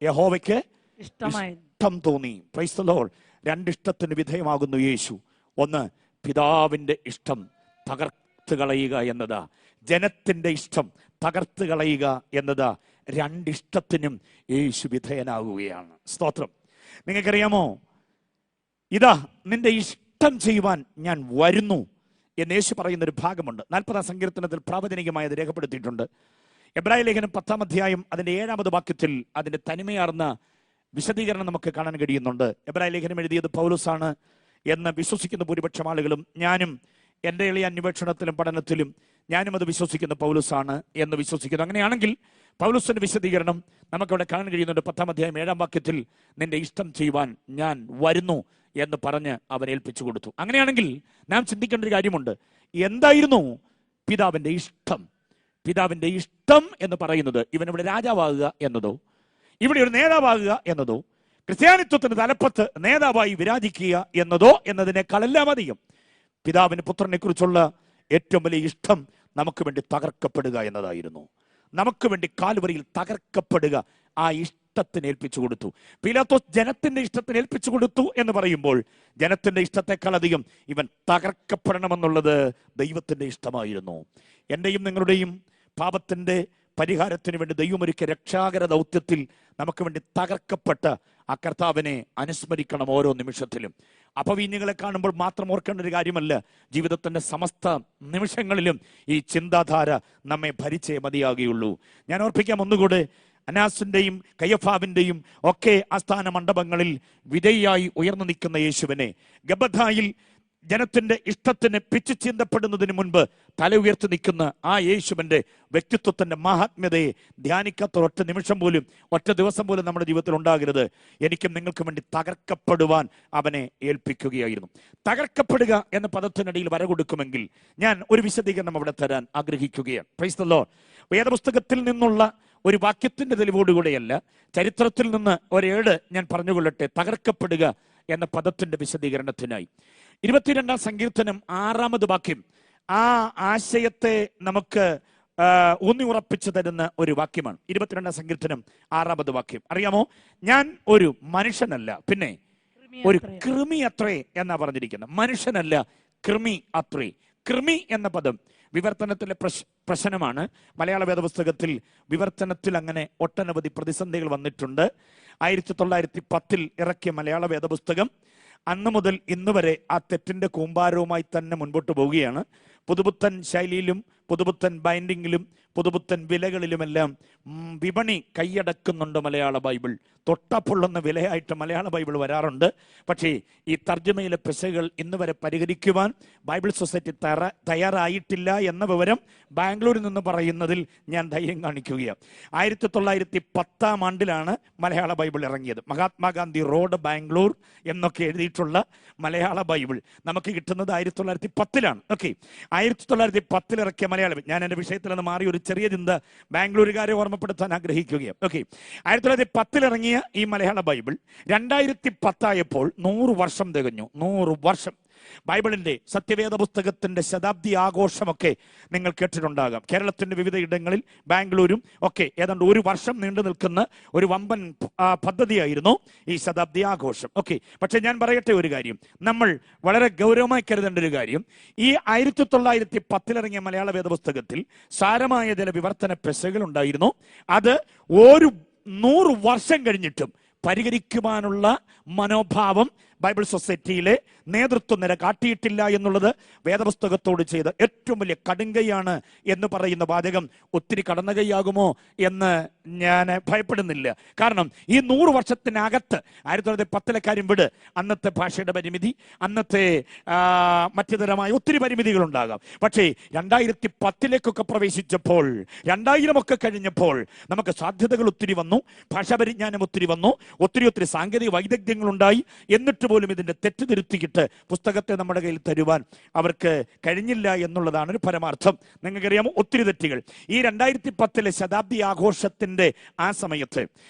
യഹോവയ്ക്ക് ഇഷ്ടം തോന്നി. Price the Lord. രണ്ടിഷ്ടത്തിന് വിധേയമാകുന്നു യേശു. ഒന്ന്, പിതാവിന്റെ ഇഷ്ടം തകർത്ത് കളയുക എന്നതാ. ജനത്തിന്റെ ഇഷ്ടം തകർത്ത് കളയുക എന്നതാ. രണ്ടിഷ്ടത്തിനും യേശു വിധേയനാകുകയാണ്. സ്തോത്രം. നിങ്ങൾക്കറിയാമോ, ഇതാ നിന്റെ ഇഷ്ടം ചെയ്യുവാൻ ഞാൻ വരുന്നു എന്ന് യേശു പറയുന്നൊരു ഭാഗമുണ്ട്. 40-ാം സങ്കീർത്തനത്തിൽ പ്രാവചനികമായി അത് രേഖപ്പെടുത്തിയിട്ടുണ്ട്. എബ്രായ ലേഖനം 10-ാം അധ്യായം അതിന്റെ 7-ാമത് വാക്യത്തിൽ അതിന്റെ തനിമയാർന്ന വിശദീകരണം നമുക്ക് കാണാൻ കഴിയുന്നുണ്ട്. എബ്രായ ലേഖനം എഴുതിയത് പൗലോസാണ് എന്ന് വിശ്വസിക്കുന്ന ഭൂരിപക്ഷം ആളുകളും ഞാനും എൻ്റെ എളിയ അന്വേഷണത്തിലും പഠനത്തിലും ഞാനും അത് വിശ്വസിക്കുന്ന പൗലോസാണ് എന്ന് വിശ്വസിക്കുന്നു. അങ്ങനെയാണെങ്കിൽ പൗലോസിന്റെ വിശദീകരണം നമുക്കവിടെ കാണാൻ കഴിയുന്നുണ്ട്. 10-ാം അധ്യായം 7-ാം വാക്യത്തിൽ നിന്റെ ഇഷ്ടം ചെയ്യുവാൻ ഞാൻ വരുന്നു എന്ന് പറഞ്ഞ് അവൻ ഏൽപ്പിച്ചു കൊടുത്തു. അങ്ങനെയാണെങ്കിൽ നാം ചിന്തിക്കേണ്ട ഒരു കാര്യമുണ്ട്. എന്തായിരുന്നു പിതാവിന്റെ ഇഷ്ടം? പിതാവിന്റെ ഇഷ്ടം എന്ന് പറയുന്നത് ഇവനിവിടെ രാജാവാകുക എന്നതോ, ഇവിടെ ഒരു നേതാവാകുക എന്നതോ, ക്രിസ്ത്യാനിത്വത്തിന്റെ തലപ്പത്ത് നേതാവായി വിരാജിക്കുക എന്നതോ എന്നതിനേക്കാളെല്ലാം അധികം പിതാവിന് പുത്രനെ കുറിച്ചുള്ള ഏറ്റവും വലിയ ഇഷ്ടം നമുക്ക് വേണ്ടി തകർക്കപ്പെടുക എന്നതായിരുന്നു. നമുക്ക് വേണ്ടി കാൽവരിയിൽ തകർക്കപ്പെടുക, ആ ഇഷ്ടത്തിന് ഏൽപ്പിച്ചു കൊടുത്തു. പീലാത്തോസ് ജനത്തിന്റെ ഇഷ്ടത്തിന് ഏൽപ്പിച്ചു കൊടുത്തു എന്ന് പറയുമ്പോൾ ജനത്തിന്റെ ഇഷ്ടത്തെക്കാൾ അധികം ഇവൻ തകർക്കപ്പെടണമെന്നുള്ളത് ദൈവത്തിന്റെ ഇഷ്ടമായിരുന്നു. എന്റെയും നിങ്ങളുടെയും പാപത്തിന്റെ പരിഹാരത്തിന് വേണ്ടി ദൈവമൊരുക്കിയ രക്ഷാകര ദൗത്യത്തിൽ നമുക്ക് വേണ്ടി തകർക്കപ്പെട്ട ആ കർത്താവിനെ അനുസ്മരിക്കണം ഓരോ നിമിഷത്തിലും. അപവീഞ്ഞുകളെ കാണുമ്പോൾ മാത്രം ഓർക്കേണ്ട ഒരു കാര്യമല്ല, ജീവിതത്തിന്റെ സമസ്ത നിമിഷങ്ങളിലും ഈ ചിന്താധാര നമ്മെ ഭരിച്ചേ മതിയാകുകയുള്ളൂ. ഞാൻ ഓർപ്പിക്കാം ഒന്നുകൂടെ, അനാസിന്റെയും കയ്യഫാവിന്റെയും ഒക്കെ ആസ്ഥാന മണ്ഡപങ്ങളിൽ വിധേയായി ഉയർന്നു നിൽക്കുന്ന യേശുവിനെ ഗബ്ബഥായിൽ ജനത്തിന്റെ ഇഷ്ടത്തിന് പിച്ചു ചീന്തപ്പെടുന്നതിന് മുൻപ് തല ഉയർത്തി നിൽക്കുന്ന ആ യേശുവിന്റെ വ്യക്തിത്വത്തിന്റെ മഹാത്മ്യതയെ ധ്യാനിക്കാത്ത ഒറ്റ നിമിഷം പോലും, ഒറ്റ ദിവസം പോലും നമ്മുടെ ജീവിതത്തിൽ ഉണ്ടാകരുത്. എനിക്കും നിങ്ങൾക്കും വേണ്ടി തകർക്കപ്പെടുവാൻ അവനെ ഏൽപ്പിക്കുകയായിരുന്നു. തകർക്കപ്പെടുക എന്ന പദത്തിനിടയിൽ വര കൊടുക്കുമെങ്കിൽ ഞാൻ ഒരു വിശദീകരണം അവിടെ തരാൻ ആഗ്രഹിക്കുകയാണ്. Price the Lord. വേദപുസ്തകത്തിൽ നിന്നുള്ള ഒരു വാക്യത്തിന്റെ തെളിവോടുകൂടെയല്ല, ചരിത്രത്തിൽ നിന്ന് ഒരേട് ഞാൻ പറഞ്ഞുകൊള്ളട്ടെ. തകർക്കപ്പെടുക എന്ന പദത്തിന്റെ വിശദീകരണത്തിനായി 22-ാം സങ്കീർത്തനം 6-ാമത് വാക്യം ആ ആശയത്തെ നമുക്ക് ഊന്നി ഉറപ്പിച്ചു തരുന്ന ഒരു വാക്യമാണ്. 22-ാം സങ്കീർത്തനം 6-ാമത് വാക്യം അറിയാമോ? ഞാൻ ഒരു മനുഷ്യനല്ല, പിന്നെ ഒരു കൃമി അത്രേ എന്നാ പറഞ്ഞിരിക്കുന്നത്. മനുഷ്യനല്ല, കൃമി അത്രേ. കൃമി എന്ന പദം വിവർത്തനത്തിലെ പ്രശ്നമാണ്. മലയാള വേദപുസ്തകത്തിൽ വിവർത്തനത്തിൽ അങ്ങനെ ഒട്ടനവധി പ്രതിസന്ധികൾ വന്നിട്ടുണ്ട്. 1910 ഇറക്കിയ മലയാള വേദപുസ്തകം അന്ന് മുതൽ ഇന്ന് വരെ ആ തെറ്റിന്റെ കൂമ്പാരവുമായി തന്നെ മുൻപോട്ട് പോവുകയാണ്. പുതുപുത്തൻ ശൈലിയിലും പുതുപുത്തൻ ബൈൻഡിങ്ങിലും പുതുപുത്തൻ വിലകളിലുമെല്ലാം വിപണി കൈയടക്കുന്നുണ്ട് മലയാള ബൈബിൾ. തൊട്ടപ്പൊള്ളുന്ന വിലയായിട്ട് മലയാള ബൈബിൾ വരാറുണ്ട്. പക്ഷേ ഈ തർജ്ജമയിലെ പിശകുകൾ ഇന്ന് വരെ പരിഹരിക്കുവാൻ ബൈബിൾ സൊസൈറ്റി തയ്യാറായിട്ടില്ല എന്ന വിവരം ബാംഗ്ലൂരിൽ നിന്ന് പറയുന്നതിൽ ഞാൻ ധൈര്യം കാണിക്കുകയാണ്. 1910-ാം ആണ്ടിലാണ് മലയാള ബൈബിൾ ഇറങ്ങിയത്. മഹാത്മാഗാന്ധി റോഡ് ബാംഗ്ലൂർ എന്നൊക്കെ എഴുതിയിട്ടുള്ള മലയാള ബൈബിൾ നമുക്ക് കിട്ടുന്നത് 1910-ലാണ്. ഓക്കെ, 1910 ഇറക്കിയ മലയാളം. ഞാൻ എൻ്റെ വിഷയത്തിൽ നിന്ന് മാറി ഒരു ചെറിയ ചിന്ത ബാംഗ്ലൂരുകാരെ ഓർമ്മപ്പെടുത്താൻ ആഗ്രഹിക്കുകയാണ്. ഓക്കെ, 1910 ഇറങ്ങിയ ഈ മലയാള ബൈബിൾ 2010 ആയപ്പോൾ 100 വർഷം തികഞ്ഞു. 100 വർഷം. ബൈബിളിന്റെ സത്യവേദ പുസ്തകത്തിന്റെ ശതാബ്ദി ആഘോഷമൊക്കെ നിങ്ങൾ കേട്ടിട്ടുണ്ടാകാം. കേരളത്തിന്റെ വിവിധ ഇടങ്ങളിൽ ബാംഗ്ലൂരും ഒക്കെ ഏതാണ്ട് 1 വർഷം നീണ്ടു നിൽക്കുന്ന ഒരു വമ്പൻ പദ്ധതിയായിരുന്നു ഈ ശതാബ്ദി ആഘോഷം. ഓക്കെ, പക്ഷെ ഞാൻ പറയട്ടെ ഒരു കാര്യം, നമ്മൾ വളരെ ഗൗരവമായി കരുതേണ്ട ഒരു കാര്യം, ഈ 1910 ഇറങ്ങിയ മലയാള വേദ പുസ്തകത്തിൽ സാരമായ ചില വിവർത്തന പെശകൾ ഉണ്ടായിരുന്നു. അത് ഒരു 100 വർഷം കഴിഞ്ഞിട്ടും പരിഹരിക്കുവാനുള്ള മനോഭാവം ബൈബിൾ സൊസൈറ്റിയിലെ നേതൃത്വ നിര കാട്ടിയിട്ടില്ല എന്നുള്ളത് വേദപുസ്തകത്തോട് ചെയ്ത ഏറ്റവും വലിയ കടുങ്കൈയാണ് എന്ന് പറയുന്ന വാചകം ഒത്തിരി കടന്നകൈയാകുമോ എന്ന് ഞാൻ ഭയപ്പെടുന്നില്ല. കാരണം ഈ 100 വർഷത്തിനകത്ത് 1910 കാര്യം വിട്, അന്നത്തെ ഭാഷയുടെ പരിമിതി, അന്നത്തെ മറ്റു തരമായ ഒത്തിരി പരിമിതികൾ ഉണ്ടാകാം. പക്ഷേ 2010 പ്രവേശിച്ചപ്പോൾ, 2000 ഒക്കെ കഴിഞ്ഞപ്പോൾ നമുക്ക് സാധ്യതകൾ ഒത്തിരി വന്നു, ഭാഷാ പരിജ്ഞാനം ഒത്തിരി വന്നു, ഒത്തിരി സാങ്കേതിക വൈദഗ്ധ്യങ്ങളുണ്ടായി. എന്നിട്ട് പോലും ഇതിന്റെ തെറ്റ് തിരുത്തിയിട്ട് പുസ്തകത്തെ നമ്മുടെ കയ്യിൽ തരുവാൻ അവർക്ക് കഴിഞ്ഞില്ല എന്നുള്ളതാണ് ഒരു പരമാർത്ഥം. നിങ്ങൾക്കറിയാമോ, ഒത്തിരി തെറ്റുകൾ. ഈ 2010 ശതാബ്ദി ആഘോഷത്തിന്റെ ആ സമയത്ത്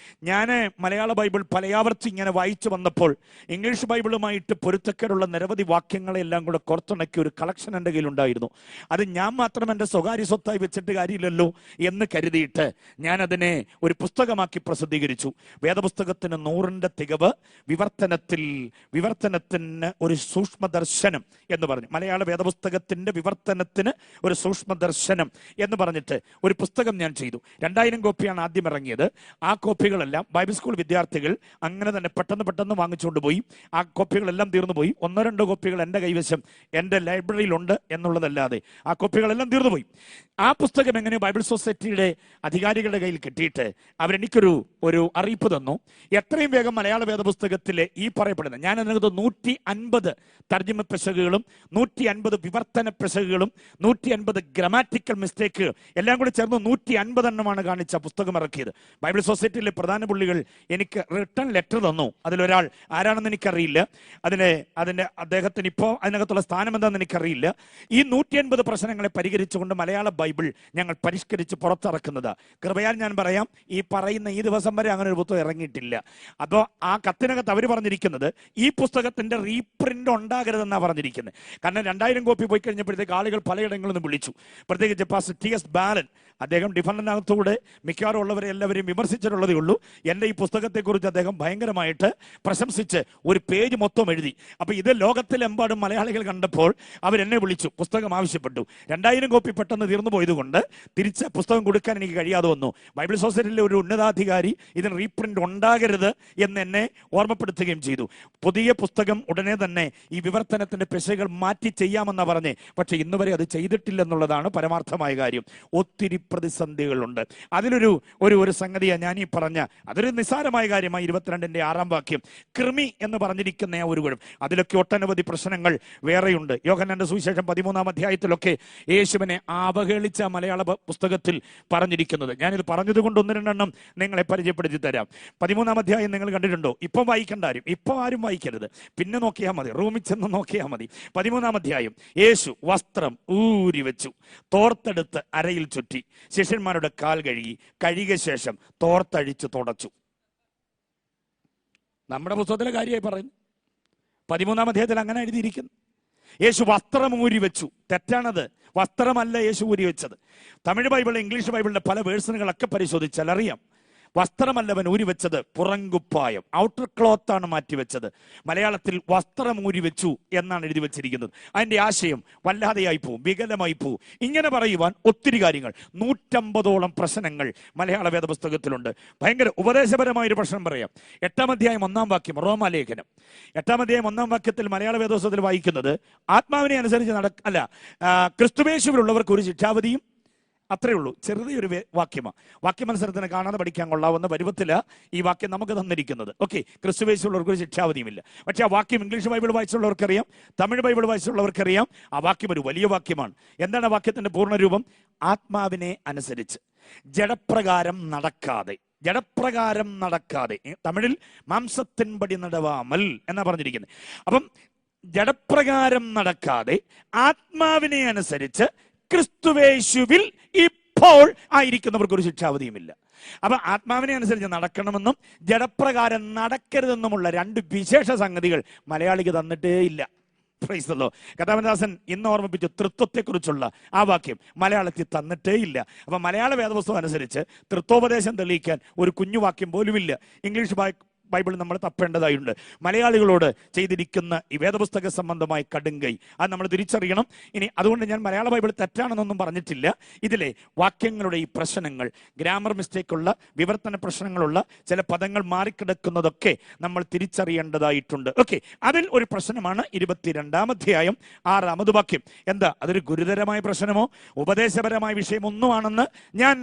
ഞാൻ മലയാള ബൈബിൾ പലയാവർത്തി ഇങ്ങനെ വായിച്ചു വന്നപ്പോൾ ഇംഗ്ലീഷ് ബൈബിളുമായിട്ട് പൊരുത്തക്കേടുള്ള നിരവധി വാക്യങ്ങളെല്ലാം കൂടെ കോർത്തിണക്കിയ ഒരു കളക്ഷൻ എൻ്റെ കയ്യിലുണ്ടായിരുന്നു. അത് ഞാൻ മാത്രം എൻ്റെ സ്വകാര്യ സ്വത്തായി വെച്ചിട്ട് കാര്യമില്ലല്ലോ എന്ന് കരുതിയിട്ട് ഞാൻ അതിനെ ഒരു പുസ്തകമാക്കി പ്രസിദ്ധീകരിച്ചു. വേദപുസ്തകത്തിന് 100ന്റെ തികവ്, വിവർത്തനത്തിന് ഒരു സൂക്ഷ്മ ദർശനം എന്ന് പറഞ്ഞു. മലയാള വേദപുസ്തകത്തിന്റെ വിവർത്തനത്തിന് ഒരു സൂക്ഷ്മ ദർശനം എന്ന് പറഞ്ഞിട്ട് ഒരു പുസ്തകം ഞാൻ ചെയ്തു. 2000 കോപ്പിയാണ് ആദ്യം ഇറങ്ങിയത്. ആ കോപ്പികളെല്ലാം ബൈബിൾ സ്കൂൾ വിദ്യാർത്ഥികൾ അങ്ങനെ തന്നെ പെട്ടെന്ന് വാങ്ങിച്ചുകൊണ്ട് പോയി. ആ കോപ്പികളെല്ലാം തീർന്നു പോയി. 1-2 കോപ്പികൾ എൻ്റെ കൈവശം എൻ്റെ ലൈബ്രറിയിലുണ്ട് എന്നുള്ളതല്ലാതെ ആ കോപ്പികളെല്ലാം തീർന്നു പോയി. ആ പുസ്തകം എങ്ങനെയോ ബൈബിൾ സൊസൈറ്റിയുടെ അധികാരികളുടെ കയ്യിൽ കിട്ടിയിട്ട് അവരെനിക്കൊരു അറിയിപ്പ് തന്നു. എത്രയും വേഗം മലയാള വേദപുസ്തകത്തിലെ ഈ പറയപ്പെടുന്ന, ഞാനത് അതിനകത്ത് 150 തർജ്ജിമ പിശകുകളും 150 വിവർത്തന പിശകുകളും 150 ഗ്രാമാറ്റിക്കൽ മിസ്റ്റേക്കുകൾ എല്ലാം കൂടി ചേർന്ന് 150 എണ്ണമാണ് കാണിച്ച പുസ്തകം ഇറക്കിയത്. ബൈബിൾ സൊസൈറ്റിയിലെ പ്രധാന പുള്ളികൾ എനിക്ക് റിട്ടേൺ ലെറ്റർ തന്നു. അതിലൊരാൾ ആരാണെന്ന് എനിക്കറിയില്ല. അദ്ദേഹത്തിന് ഇപ്പോൾ അതിനകത്തുള്ള സ്ഥാനം എന്താണെന്ന് എനിക്കറിയില്ല. ഈ 150 പ്രശ്നങ്ങളെ പരിഹരിച്ചുകൊണ്ട് മലയാള ബൈബിൾ ഞങ്ങൾ പരിഷ്കരിച്ച് പുറത്തിറക്കുന്നത്. കൃപയാൽ ഞാൻ പറയാം, ഈ പറയുന്ന ഈ ദിവസം വരെ അങ്ങനെ ഒരു പുസ്തകം ഇറങ്ങിയിട്ടില്ല. അപ്പോൾ ആ കത്തിനകത്ത് അവർ പറഞ്ഞിരിക്കുന്നത് ഈ പുസ്തകത്തിന്റെ റീപ്രിന്റ് ഉണ്ടാകരുതെന്നാണ് പറഞ്ഞിരിക്കുന്നത്. കാരണം 2000 കോപ്പി പോയി കഴിഞ്ഞപ്പോഴത്തേക്ക് ആളുകൾ പലയിടങ്ങളിൽ നിന്ന് വിളിച്ചു. പ്രത്യേകിച്ച് പാസ്റ്റർ ടി.എസ്. ബാലൻ, അദ്ദേഹം ഡിഫൻഡിനകത്തൂടെ മിക്കവാറും ഉള്ളവരെ എല്ലാവരെയും വിമർശിച്ചിട്ടുള്ളതേ ഉള്ളൂ. എൻ്റെ ഈ പുസ്തകത്തെക്കുറിച്ച് അദ്ദേഹം ഭയങ്കരമായിട്ട് പ്രശംസിച്ച് ഒരു പേജ് മൊത്തം എഴുതി. അപ്പോൾ ഇത് ലോകത്തിലെമ്പാടും മലയാളികൾ കണ്ടപ്പോൾ അവരെന്നെ വിളിച്ചു, പുസ്തകം ആവശ്യപ്പെട്ടു. 2000 കോപ്പി പെട്ടെന്ന് തീർന്നു പോയതുകൊണ്ട് തിരിച്ച് പുസ്തകം കൊടുക്കാൻ എനിക്ക് കഴിയാതെ വന്നു. ബൈബിൾ സൊസൈറ്റിയിലെ ഒരു ഉന്നതാധികാരി ഇതിന് റീപ്രിന്റ് ഉണ്ടാകരുത് എന്ന് എന്നെ ഓർമ്മപ്പെടുത്തുകയും ചെയ്തു. പുതിയ പുസ്തകം ഉടനെ തന്നെ ഈ വിവർത്തനത്തിന്റെ പിശകുകൾ മാറ്റി ചെയ്യാമെന്നാണ് പറഞ്ഞേ. പക്ഷെ ഇന്നുവരെ അത് ചെയ്തിട്ടില്ലെന്നുള്ളതാണ് പരമാർത്ഥമായ കാര്യം. ഒത്തിരി പ്രതിസന്ധികളുണ്ട്. അതിലൊരു ഒരു സംഗതിയാണ് ഞാൻ ഈ പറഞ്ഞ, അതൊരു നിസ്സാരമായ കാര്യമായി 22-ന്റെ 6-ാം വാക്യം കൃമി എന്ന് പറഞ്ഞിരിക്കുന്ന ആ ഒരു കുഴപ്പം. അതിലൊക്കെ ഒട്ടനവധി പ്രശ്നങ്ങൾ വേറെയുണ്ട്. യോഹന്നാന്റെ സുവിശേഷം 13-ാം അധ്യായത്തിലൊക്കെ യേശുവിനെ അവഹേളിച്ച മലയാള പുസ്തകത്തിൽ പറഞ്ഞിരിക്കുന്നത്. ഞാനിത് പറഞ്ഞതുകൊണ്ട് 1-2 എണ്ണം നിങ്ങളെ പരിചയപ്പെടുത്തി തരാം. 13-ാം അധ്യായം നിങ്ങൾ കണ്ടിട്ടുണ്ടോ? ഇപ്പം വായിക്കേണ്ട ആരും, ഇപ്പം ആരും വായിക്കരുത്, പിന്നെ നോക്കിയാൽ മതി, റൂമിൽ ചെന്ന് നോക്കിയാൽ മതി. 13-ാം അധ്യായം. യേശു വസ്ത്രം ഊരി വെച്ചു, തോർത്തെടുത്ത് അരയിൽ ചുറ്റി, ശിഷ്യന്മാരുടെ കാൽ കഴുകിയ ശേഷം തോർത്തഴിച്ച് തുടച്ചു. നമ്മുടെ പുസ്തകത്തിലെ കാര്യമായി പറയുന്നു. 13-ാം അധ്യായത്തിൽ അങ്ങനെ എഴുതിയിരിക്കുന്നു. യേശു വസ്ത്രം ഊരി വെച്ചു. തെറ്റാണത്. വസ്ത്രമല്ല യേശു ഊരി വെച്ചത്. തമിഴ് ബൈബിൾ, ഇംഗ്ലീഷ് ബൈബിളിലെ പല വേഴ്സണുകളൊക്കെ പരിശോധിച്ചാൽ അറിയാം, വസ്ത്രമല്ലവൻ ഊരി വെച്ചത്, പുറങ്കുപ്പായം, ഔട്ടർ ക്ലോത്ത് ആണ് മാറ്റിവെച്ചത്. മലയാളത്തിൽ വസ്ത്രം ഊരി വെച്ചു എന്നാണ് എഴുതി വെച്ചിരിക്കുന്നത്. അതിന്റെ ആശയം വല്ലാതെയായി പോവും, വികലമായി പോവും. ഇങ്ങനെ പറയുവാൻ ഒത്തിരി കാര്യങ്ങൾ, 150ഓളം പ്രശ്നങ്ങൾ മലയാള വേദപുസ്തകത്തിലുണ്ട്. ഭയങ്കര ഉപദേശപരമായൊരു പ്രശ്നം പറയാം. 8-ാം അധ്യായം 1-ാം വാക്യം, റോമാലേഖനം 8-ാം അധ്യായം 1-ാം വാക്യത്തിൽ മലയാള വേദപുസ്തകത്തിൽ വായിക്കുന്നത്, ആത്മാവിനെ അനുസരിച്ച് ക്രിസ്തുവേശുവിലുള്ളവർക്ക് ഒരു ശിക്ഷാവധിയും, അത്രേ ഉള്ളൂ. ചെറുതൊരു വാക്യമാണ്. വാക്യമത്സരത്തിന് കാണാതെ പഠിക്കാൻ കൊള്ളാവുന്ന പരുവത്തില് ഈ വാക്യം നമുക്ക് തന്നിരിക്കുന്നത്. ഓക്കെ, ക്രിസ്തുവേശുള്ളവർക്ക് ഒരു ശിക്ഷാവധിയുമില്ല. പക്ഷെ ആ വാക്യം ഇംഗ്ലീഷ് ബൈബിൾ വായിച്ചുള്ളവർക്കറിയാം, തമിഴ് ബൈബിൾ വായിച്ചുള്ളവർക്കറിയാം. ആ വാക്യം ഒരു വലിയ വാക്യമാണ്. എന്താണ് ആ വാക്യത്തിന്റെ പൂർണ്ണരൂപം? ആത്മാവിനെ അനുസരിച്ച്, ജഡപ്രകാരം നടക്കാതെ. തമിഴിൽ മാംസത്തിൻപടി നടവാമൽ എന്നാ പറഞ്ഞിരിക്കുന്നത്. അപ്പം ജഡപ്രകാരം നടക്കാതെ ആത്മാവിനെ അനുസരിച്ച് ക്രിസ്തുവേശുവിൽ ഇപ്പോൾ ആയിരിക്കുന്നവർക്ക് ഒരു ശിക്ഷാവധിയുമില്ല. അപ്പൊ ആത്മാവിനെ അനുസരിച്ച് നടക്കണമെന്നും ജഡപ്രകാരം നടക്കരുതെന്നുമുള്ള 2 വിശേഷ സംഗതികൾ മലയാളിക്ക് തന്നിട്ടേ ഇല്ല. കഥാമദാസൻ ഇന്ന് ഓർമ്മിപ്പിച്ചു തൃത്വത്തെക്കുറിച്ചുള്ള ആ വാക്യം മലയാളത്തിൽ തന്നിട്ടേ ഇല്ല. അപ്പൊ മലയാള വേദപുസ്തകം അനുസരിച്ച് തൃത്വോപദേശം തെളിയിക്കാൻ ഒരു കുഞ്ഞു വാക്യം പോലുമില്ല. ഇംഗ്ലീഷ് ബൈബിൾ നമ്മൾ തപ്പേണ്ടതായുണ്ട്. മലയാളികളോട് ചെയ്തിരിക്കുന്ന ഈ വേദപുസ്തക സംബന്ധമായ കടുങ്കൈ അത് നമ്മൾ തിരിച്ചറിയണം. ഇനി അതുകൊണ്ട് ഞാൻ മലയാള ബൈബിൾ തെറ്റാണെന്നൊന്നും പറഞ്ഞിട്ടില്ല. ഇതിലെ വാക്യങ്ങളുടെ ഈ പ്രശ്നങ്ങൾ, ഗ്രാമർ മിസ്റ്റേക്കുള്ള, വിവർത്തന പ്രശ്നങ്ങളുള്ള, ചില പദങ്ങൾ മാറിക്കിടക്കുന്നതൊക്കെ നമ്മൾ തിരിച്ചറിയേണ്ടതായിട്ടുണ്ട്. ഓക്കെ, അതിൽ ഒരു പ്രശ്നമാണ് 22-ാം അധ്യായം 6-ാമത് വാക്യം. എന്താ, അതൊരു ഗുരുതരമായ പ്രശ്നമോ ഉപദേശപരമായ വിഷയമൊന്നുമാണെന്ന് ഞാൻ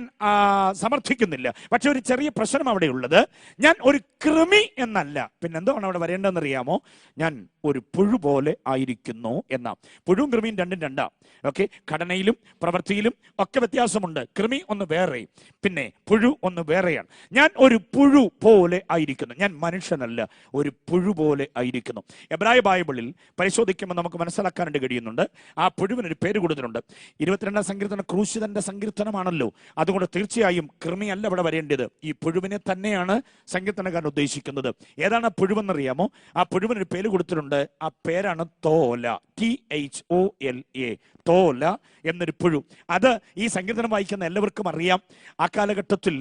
സമർത്ഥിക്കുന്നില്ല. പക്ഷെ ഒരു ചെറിയ പ്രശ്നം അവിടെ ഉള്ളത്, ഞാൻ ഒരു കൃമി എന്നല്ല, പിന്നെന്താണ് അവിടെ വരേണ്ടതെന്ന് അറിയാമോ? ഞാൻ ഒരു പുഴു പോലെ ആയിരിക്കുന്നു എന്നാ. പുഴുവും കൃമിയും 2 ഓക്കെ, ഘടനയിലും പ്രവൃത്തിയിലും ഒക്കെ വ്യത്യാസമുണ്ട്. കൃമി ഒന്ന് വേറെ, പിന്നെ പുഴു ഒന്ന് വേറെയാണ്. ഞാൻ ഒരു പുഴു പോലെ ആയിരിക്കുന്നു. ഞാൻ മനുഷ്യനല്ല, ഒരു പുഴു പോലെ ആയിരിക്കുന്നു. എബ്രായ ബൈബിളിൽ പരിശോധിക്കുമ്പോൾ നമുക്ക് മനസ്സിലാക്കാനായിട്ട് കഴിയുന്നുണ്ട്. ആ പുഴുവിനൊരു പേര് കൊടുത്തിട്ടുണ്ട്. 22-ാം സങ്കീർത്തനം ക്രൂശിതന്റെ സങ്കീർത്തനമാണല്ലോ. അതുകൊണ്ട് തീർച്ചയായും കൃമിയല്ല ഇവിടെ വരേണ്ടത്. ഈ പുഴുവിനെ തന്നെയാണ് സങ്കീർത്തനക്കാരൻ ഉദ്ദേശിക്കുന്നത്. ഏതാണ് ആ പുഴുവെന്നറിയാമോ? ആ പുഴുവിനൊരു പേര് കൊടുത്തിട്ടുണ്ട്. ആ പേരാണ് തോല. THOLA, തോല എന്നൊരു പുഴു. അത് ഈ സങ്കീർത്തനം വായിക്കുന്ന എല്ലാവർക്കും അറിയാം. ആ കാലഘട്ടത്തിൽ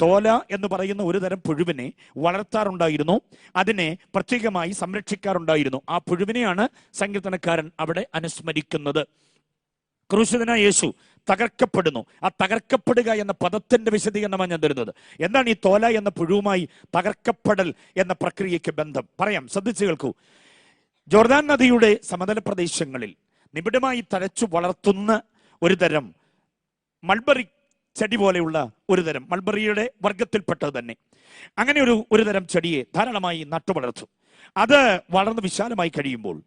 തോല എന്ന് പറയുന്ന ഒരു തരം പുഴുവിനെ വളർത്താറുണ്ടായിരുന്നു. അതിനെ പ്രത്യേകമായി സംരക്ഷിക്കാറുണ്ടായിരുന്നു. ആ പുഴുവിനെയാണ് സങ്കീർത്തനക്കാരൻ അവിടെ അനുസ്മരിക്കുന്നത്. ക്രൂശിതനായ യേശു തകർക്കപ്പെടുന്നു. ആ തകർക്കപ്പെടുക എന്ന പദത്തിന്റെ വിശദീകരണമാണ് ഞാൻ തരുന്നത്. എന്താണ് ഈ തോല എന്ന പുഴുവുമായി തകർക്കപ്പെടൽ എന്ന പ്രക്രിയയ്ക്ക് ബന്ധം? പറയാം, ശ്രദ്ധിച്ചു കേൾക്കൂ. ജോർദാൻ നദിയുടെ സമതല പ്രദേശങ്ങളിൽ നിബിഡമായി തഴച്ചു വളർത്തുന്ന ഒരു തരം മൾബറി ചെടി പോലെയുള്ള ഒരു തരം, മൾബറിയുടെ വർഗത്തിൽപ്പെട്ടത് തന്നെ, അങ്ങനെ ഒരു തരം ചെടിയെ ധാരാളമായി നട്ടുവളർത്തും. അത് വളർന്ന് വിശാലമായി കഴിയുമ്പോൾ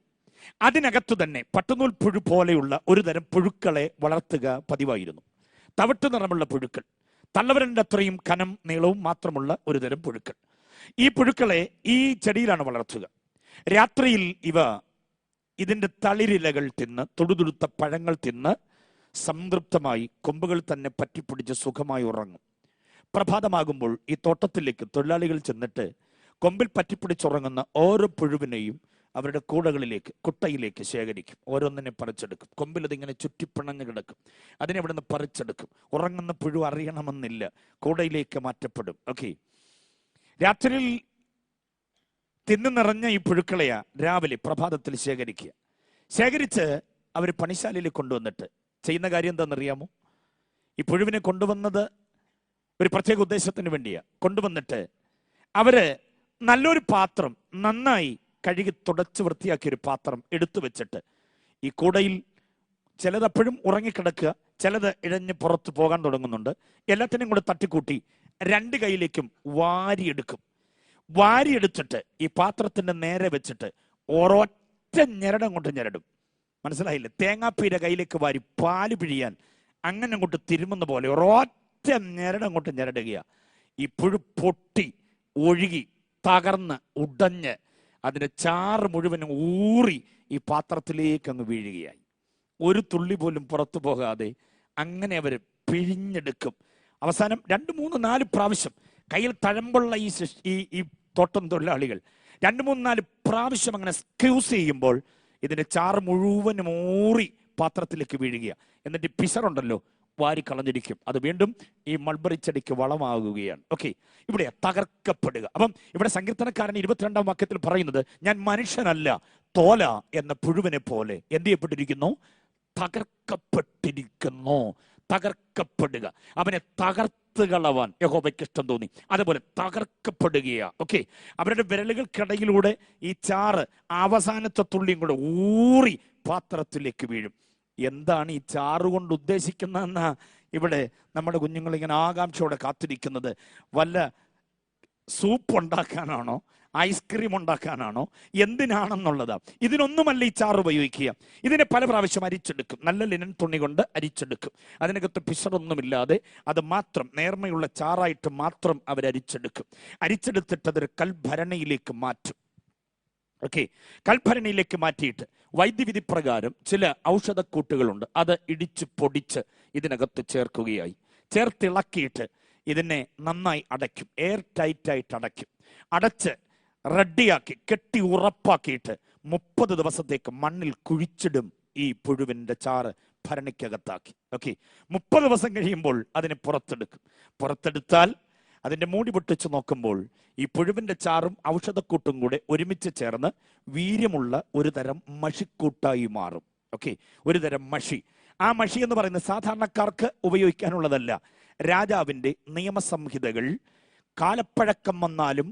അതിനകത്തു തന്നെ പട്ടുനൂൽ പുഴു പോലെയുള്ള ഒരു തരം പുഴുക്കളെ വളർത്തുക പതിവായിരുന്നു. തവിട്ട് നിറമുള്ള പുഴുക്കൾ, തള്ളവരന്റെ അത്രയും കനം നീളവും മാത്രമുള്ള ഒരു തരം പുഴുക്കൾ. ഈ പുഴുക്കളെ ഈ ചെടിയിലാണ് വളർത്തുക. രാത്രിയിൽ ഇവ ഇതിന്റെ തളിരിലകൾ തിന്ന്, തുടുതുടുത്ത പഴങ്ങൾ തിന്ന് സംതൃപ്തമായി കൊമ്പുകൾ തന്നെ പറ്റിപ്പിടിച്ച് സുഖമായി ഉറങ്ങും. പ്രഭാതമാകുമ്പോൾ ഈ തോട്ടത്തിലേക്ക് തൊഴിലാളികൾ ചെന്നിട്ട് കൊമ്പിൽ പറ്റിപ്പിടിച്ചുറങ്ങുന്ന ഓരോ പുഴുവിനെയും അവരുടെ കുട്ടയിലേക്ക് ശേഖരിക്കും. ഓരോന്നിനെ പറിച്ചെടുക്കും. കൊമ്പിൽ അതിങ്ങനെ ചുറ്റിപ്പിണഞ്ഞു കിടക്കും. അതിനെ ഇവിടെ നിന്ന് പറിച്ചെടുക്കും. ഉറങ്ങുന്ന പുഴു അറിയണമെന്നില്ല, കൂടയിലേക്ക് മാറ്റപ്പെടും. ഓക്കെ, രാത്രിയിൽ തിന്നു നിറഞ്ഞ ഈ പുഴുക്കളെയാ രാവിലെ പ്രഭാതത്തിൽ ശേഖരിച്ച് അവർ പണിശാലയിൽ കൊണ്ടുവന്നിട്ട് ചെയ്യുന്ന കാര്യം എന്താണെന്നറിയാമോ? ഈ പുഴുവിനെ കൊണ്ടുവന്നത് ഒരു പ്രത്യേക ഉദ്ദേശത്തിന് വേണ്ടിയാ. കൊണ്ടുവന്നിട്ട് അവര് നല്ലൊരു പാത്രം, നന്നായി കഴുകി തുടച്ച് വൃത്തിയാക്കിയൊരു പാത്രം എടുത്തു വെച്ചിട്ട് ഈ കൂടയിൽ ചിലത് അപ്പോഴും ഉറങ്ങിക്കിടക്കുക, ചിലത് ഇഴഞ്ഞ് പുറത്ത് പോകാൻ തുടങ്ങുന്നുണ്ട്. എല്ലാത്തിനെയും കൂടെ തട്ടിക്കൂട്ടി രണ്ട് കൈയിലേക്കും വാരിയെടുത്തിട്ട് ഈ പാത്രത്തിന്റെ നേരെ വെച്ചിട്ട് ഒരൊറ്റ ഞെരടം കൊണ്ട് ഞെരടും. മനസ്സിലായില്ലേ? തേങ്ങാപ്പീര കയ്യിലേക്ക് വാരി പാല് പിഴിയാൻ അങ്ങനെ അങ്ങോട്ട് തിരുമുന്ന പോലെ ഒരൊറ്റ ഞെരടം കൊണ്ട് ഞെരടുകയാ. ഈ പുഴു പൊട്ടി ഒഴുകി തകർന്ന് ഉടഞ്ഞ് അതിന്റെ ചാറ് മുഴുവനും ഊറി ഈ പാത്രത്തിലേക്ക് അങ്ങ് വീഴുകയായി. ഒരു തുള്ളി പോലും പുറത്തു പോകാതെ അങ്ങനെ അവർ പിഴിഞ്ഞെടുക്കും. അവസാനം 2, 3, 4 പ്രാവശ്യം കയ്യിൽ തഴമ്പുള്ള ഈ തോട്ടം തൊഴിലാളികൾ 2, 3, 4 പ്രാവശ്യം അങ്ങനെ സ്ക്യൂസ് ചെയ്യുമ്പോൾ ഇതിന്റെ ചാറ് മുഴുവനും ഊറി പാത്രത്തിലേക്ക് വീഴുക. എന്നിട്ട് പിസറുണ്ടല്ലോ വാരി കളഞ്ഞിരിക്കും. അത് വീണ്ടും ഈ മൾബറി ചെടിക്ക് വളമാകുകയാണ്. ഓക്കെ, ഇവിടെ തകർക്കപ്പെടുക. അപ്പം ഇവിടെ സങ്കീർത്തനക്കാരൻ 22-ാം വാക്യത്തിൽ പറയുന്നത്, ഞാൻ മനുഷ്യനല്ല, തോല എന്ന പുഴുവിനെ പോലെ എന്ത് ചെയ്യപ്പെട്ടിരിക്കുന്നു? തകർക്കപ്പെടുക. അവനെ തകർത്ത് കളവാൻ യഹോവയ്ക്ക് ഇഷ്ടം തോന്നി. അതുപോലെ തകർക്കപ്പെടുകയാ. ഓക്കെ, അവരുടെ വിരലുകൾക്കിടയിലൂടെ ഈ ചാറ് അവസാനത്തെ തുള്ളിയും കൂടെ ഊറി പാത്രത്തിലേക്ക് വീഴും. എന്താണ് ഈ ചാറ് കൊണ്ട് ഉദ്ദേശിക്കുന്നതെന്നാ ഇവിടെ നമ്മുടെ കുഞ്ഞുങ്ങൾ ഇങ്ങനെ ആകാംക്ഷയോടെ കാത്തിരിക്കുന്നത്. വല്ല സൂപ്പ് ഉണ്ടാക്കാനാണോ, ഐസ്ക്രീം ഉണ്ടാക്കാനാണോ, എന്തിനാണെന്നുള്ളതാ. ഇതിനൊന്നുമല്ല ഈ ചാറ് ഉപയോഗിക്കുക. ഇതിനെ പല പ്രാവശ്യം അരിച്ചെടുക്കും. നല്ല ലിനൻ തുണി കൊണ്ട് അരിച്ചെടുക്കും. അതിനകത്ത് പിശറൊന്നുമില്ലാതെ അത് മാത്രം നേർമയുള്ള ചാറായിട്ട് മാത്രം അവരരിച്ചെടുക്കും. അരിച്ചെടുത്തിട്ട് അതൊരു കൽഭരണിയിലേക്ക് മാറ്റും. ഓക്കെ, കൽഭരണിയിലേക്ക് മാറ്റിയിട്ട് വൈദ്യവിധി പ്രകാരം ചില ഔഷധക്കൂട്ടുകളുണ്ട്, അത് ഇടിച്ച് പൊടിച്ച് ഇതിനകത്ത് ചേർക്കുകയായി. ചേർത്തിളക്കിയിട്ട് ഇതിനെ നന്നായി അടയ്ക്കും. എയർ ടൈറ്റായിട്ട് അടയ്ക്കും. അടച്ച് റെഡിയാക്കി കെട്ടി ഉറപ്പാക്കിയിട്ട് 30 ദിവസത്തേക്ക് മണ്ണിൽ കുഴിച്ചിടും. ഈ പുഴുവിന്റെ ചാറ് ഭരണിക്കകത്താക്കി. ഓക്കെ, 30 ദിവസം കഴിയുമ്പോൾ അതിനെ പുറത്തെടുത്താൽ അതിന്റെ മൂടി പൊട്ടിച്ച് നോക്കുമ്പോൾ ഈ പുഴുവിന്റെ ചാറും ഔഷധക്കൂട്ടും കൂടെ ഒരുമിച്ച് ചേർന്ന് വീര്യമുള്ള ഒരു തരം മഷിക്കൂട്ടായി മാറും. ഓക്കെ, ഒരു തരം മഷി. ആ മഷി എന്ന് പറയുന്നത് സാധാരണക്കാർക്ക് ഉപയോഗിക്കാനുള്ളതല്ല. രാജാവിന്റെ നിയമസംഹിതകൾ കാലപ്പഴക്കം വന്നാലും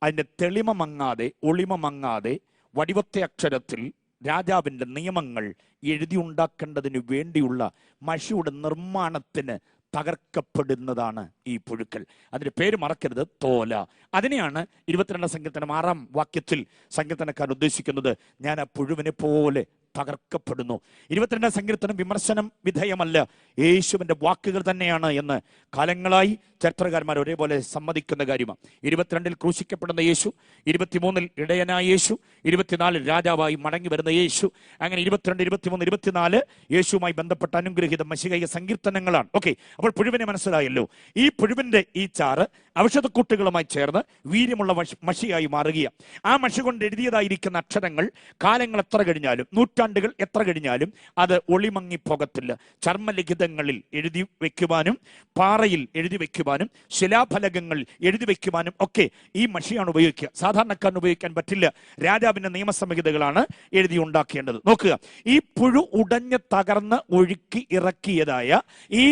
അതിന്റെ തെളിമ മങ്ങാതെ, ഒളിമ മങ്ങാതെ വടിവത്തെ അക്ഷരത്തിൽ രാജാവിന്റെ നിയമങ്ങൾ എഴുതി ഉണ്ടാക്കേണ്ടതിന് വേണ്ടിയുള്ള മഷിയുടെ നിർമ്മാണത്തിന് തകർക്കപ്പെടുന്നതാണ് ഈ പുഴുക്കൾ. അതിന്റെ പേര് മറക്കരുത്, തോല. അതിനെയാണ് 22-ാം സങ്കീർത്തനം 6-ാം വാക്യത്തിൽ സങ്കീർത്തനക്കാരൻ ഉദ്ദേശിക്കുന്നത്, ഞാൻ ആ പുഴുവിനെ പോലെ തകർക്കപ്പെടുന്നു. 22-ാം സങ്കീർത്തനം വിമർശനം വിധേയമല്ല, യേശുവിന്റെ വാക്കുകൾ തന്നെയാണ് എന്ന് കാലങ്ങളായി ചരിത്രകാരന്മാർ ഒരേപോലെ സമ്മതിക്കുന്ന കാര്യമാണ്. 22-ൽ ക്രൂശിക്കപ്പെടുന്ന യേശു, 23-ൽ ഇടയനായ യേശു, 24-ൽ രാജാവായി മടങ്ങി വരുന്ന യേശു. അങ്ങനെ 22, 23, 24 യേശുവുമായി ബന്ധപ്പെട്ട അനുഗ്രഹീത മശിഹയ സങ്കീർത്തനങ്ങളാണ്. ഓക്കെ, അപ്പോൾ പുഴുവിനെ മനസ്സിലായല്ലോ. ഈ പുഴുവിന്റെ ഈ ചാറ് ഔഷധക്കൂട്ടുകളുമായി ചേർന്ന് വീര്യമുള്ള മഷിയായി മാറുകയാണ്. ആ മഷി കൊണ്ട് എഴുതിയതായിരിക്കുന്ന അക്ഷരങ്ങൾ കാലങ്ങൾ എത്ര കഴിഞ്ഞാലും, നൂറ്റാണ്ടുകൾ എത്ര കഴിഞ്ഞാലും അത് ഒളിമങ്ങി പോകത്തില്ല. ചർമ്മലിഖിതങ്ങളിൽ എഴുതി വെക്കുവാനും, പാറയിൽ എഴുതി വെക്കുവാനും, ശിലാഫലകങ്ങൾ എഴുതി വെക്കുവാനും ഒക്കെ ഈ മഷിയാണ് ഉപയോഗിക്കുക. സാധാരണക്കാരന് ഉപയോഗിക്കാൻ പറ്റില്ല. രാജാവിന്റെ നിയമസംഹിതകളാണ് എഴുതി ഉണ്ടാക്കേണ്ടത്. നോക്കുക, ഈ പുഴു ഉടഞ്ഞ് തകർന്ന് ഒഴുക്കി ഇറക്കിയതായ ഈ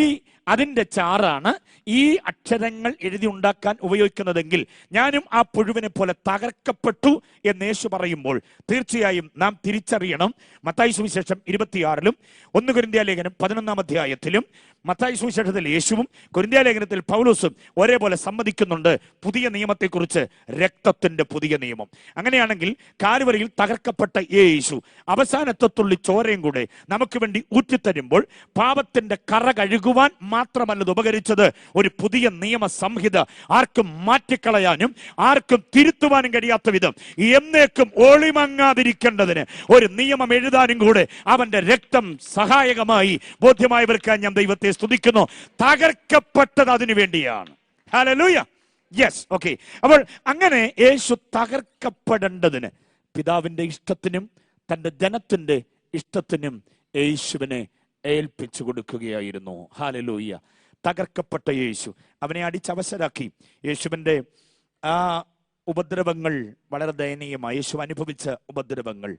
അതിൻ്റെ ചാറാണ് ഈ അക്ഷരങ്ങൾ എഴുതി ഉണ്ടാക്കാൻ ഉപയോഗിക്കുന്നതെങ്കിൽ ഞാനും ആ പുഴുവിനെ പോലെ തകർക്കപ്പെട്ടു എന്ന് യേശു പറയുമ്പോൾ തീർച്ചയായും നാം തിരിച്ചറിയണം. മത്തായി സുവിശേഷം 26-ലും 1 കൊരിന്ത്യ ലേഖനം 11-ാം അധ്യായത്തിലും മത്തായി സുവിശേഷത്തിൽ യേശുവും കൊരിന്ത്യ ലേഖനത്തിൽ പൗലോസും ഒരേപോലെ സമ്മതിക്കുന്നുണ്ട് പുതിയ നിയമത്തെക്കുറിച്ച്, രക്തത്തിന്റെ പുതിയ നിയമം. അങ്ങനെയാണെങ്കിൽ കാൽവരിയിൽ തകർക്കപ്പെട്ട യേശു അവസാനത്തെ തുള്ളി ചോരയും കൂടെ നമുക്ക് വേണ്ടി ഊറ്റിത്തരുമ്പോൾ പാപത്തിന്റെ കറ കഴുകുവാൻ മാത്രമല്ലത് ഉപകരിച്ചത്, ഒരു പുതിയ നിയമ സംഹിത ആർക്കും മാറ്റിക്കളയാനും ആർക്കും തിരുത്തുവാനും കഴിയാത്ത വിധം എന്നേക്കും ഒളിമങ്ങാതിരിക്കേണ്ടതിന് ഒരു നിയമം എഴുതാനും കൂടെ അവന്റെ രക്തം സഹായകമായി. ബോധ്യമായവർക്കായി ഞാൻ ദൈവത്തെ സ്തുതിക്കുന്നു. തകർക്കപ്പെട്ടത് അതിനു വേണ്ടിയാണ്. ഹല്ലേലൂയ. Yes, okay. അപ്പോൾ അങ്ങനെ യേശു തകർക്കപ്പെടേണ്ടതിന് പിതാവിന്റെ ഇഷ്ടത്തിനും തന്റെ ജനത്തിന്റെ ഇഷ്ടത്തിനും യേശുവിനെ ഏൽപ്പിച്ചു കൊടുക്കുകയായിരുന്നു. ഹല്ലേലൂയ. തകർക്കപ്പെട്ട യേശു, അവനെ അടിച്ചവശരാക്കി. യേശുവിന്റെ ആ ഉപദ്രവങ്ങൾ വളരെ ദയനീയമായി. യേശു അനുഭവിച്ച ഉപദ്രവങ്ങൾ,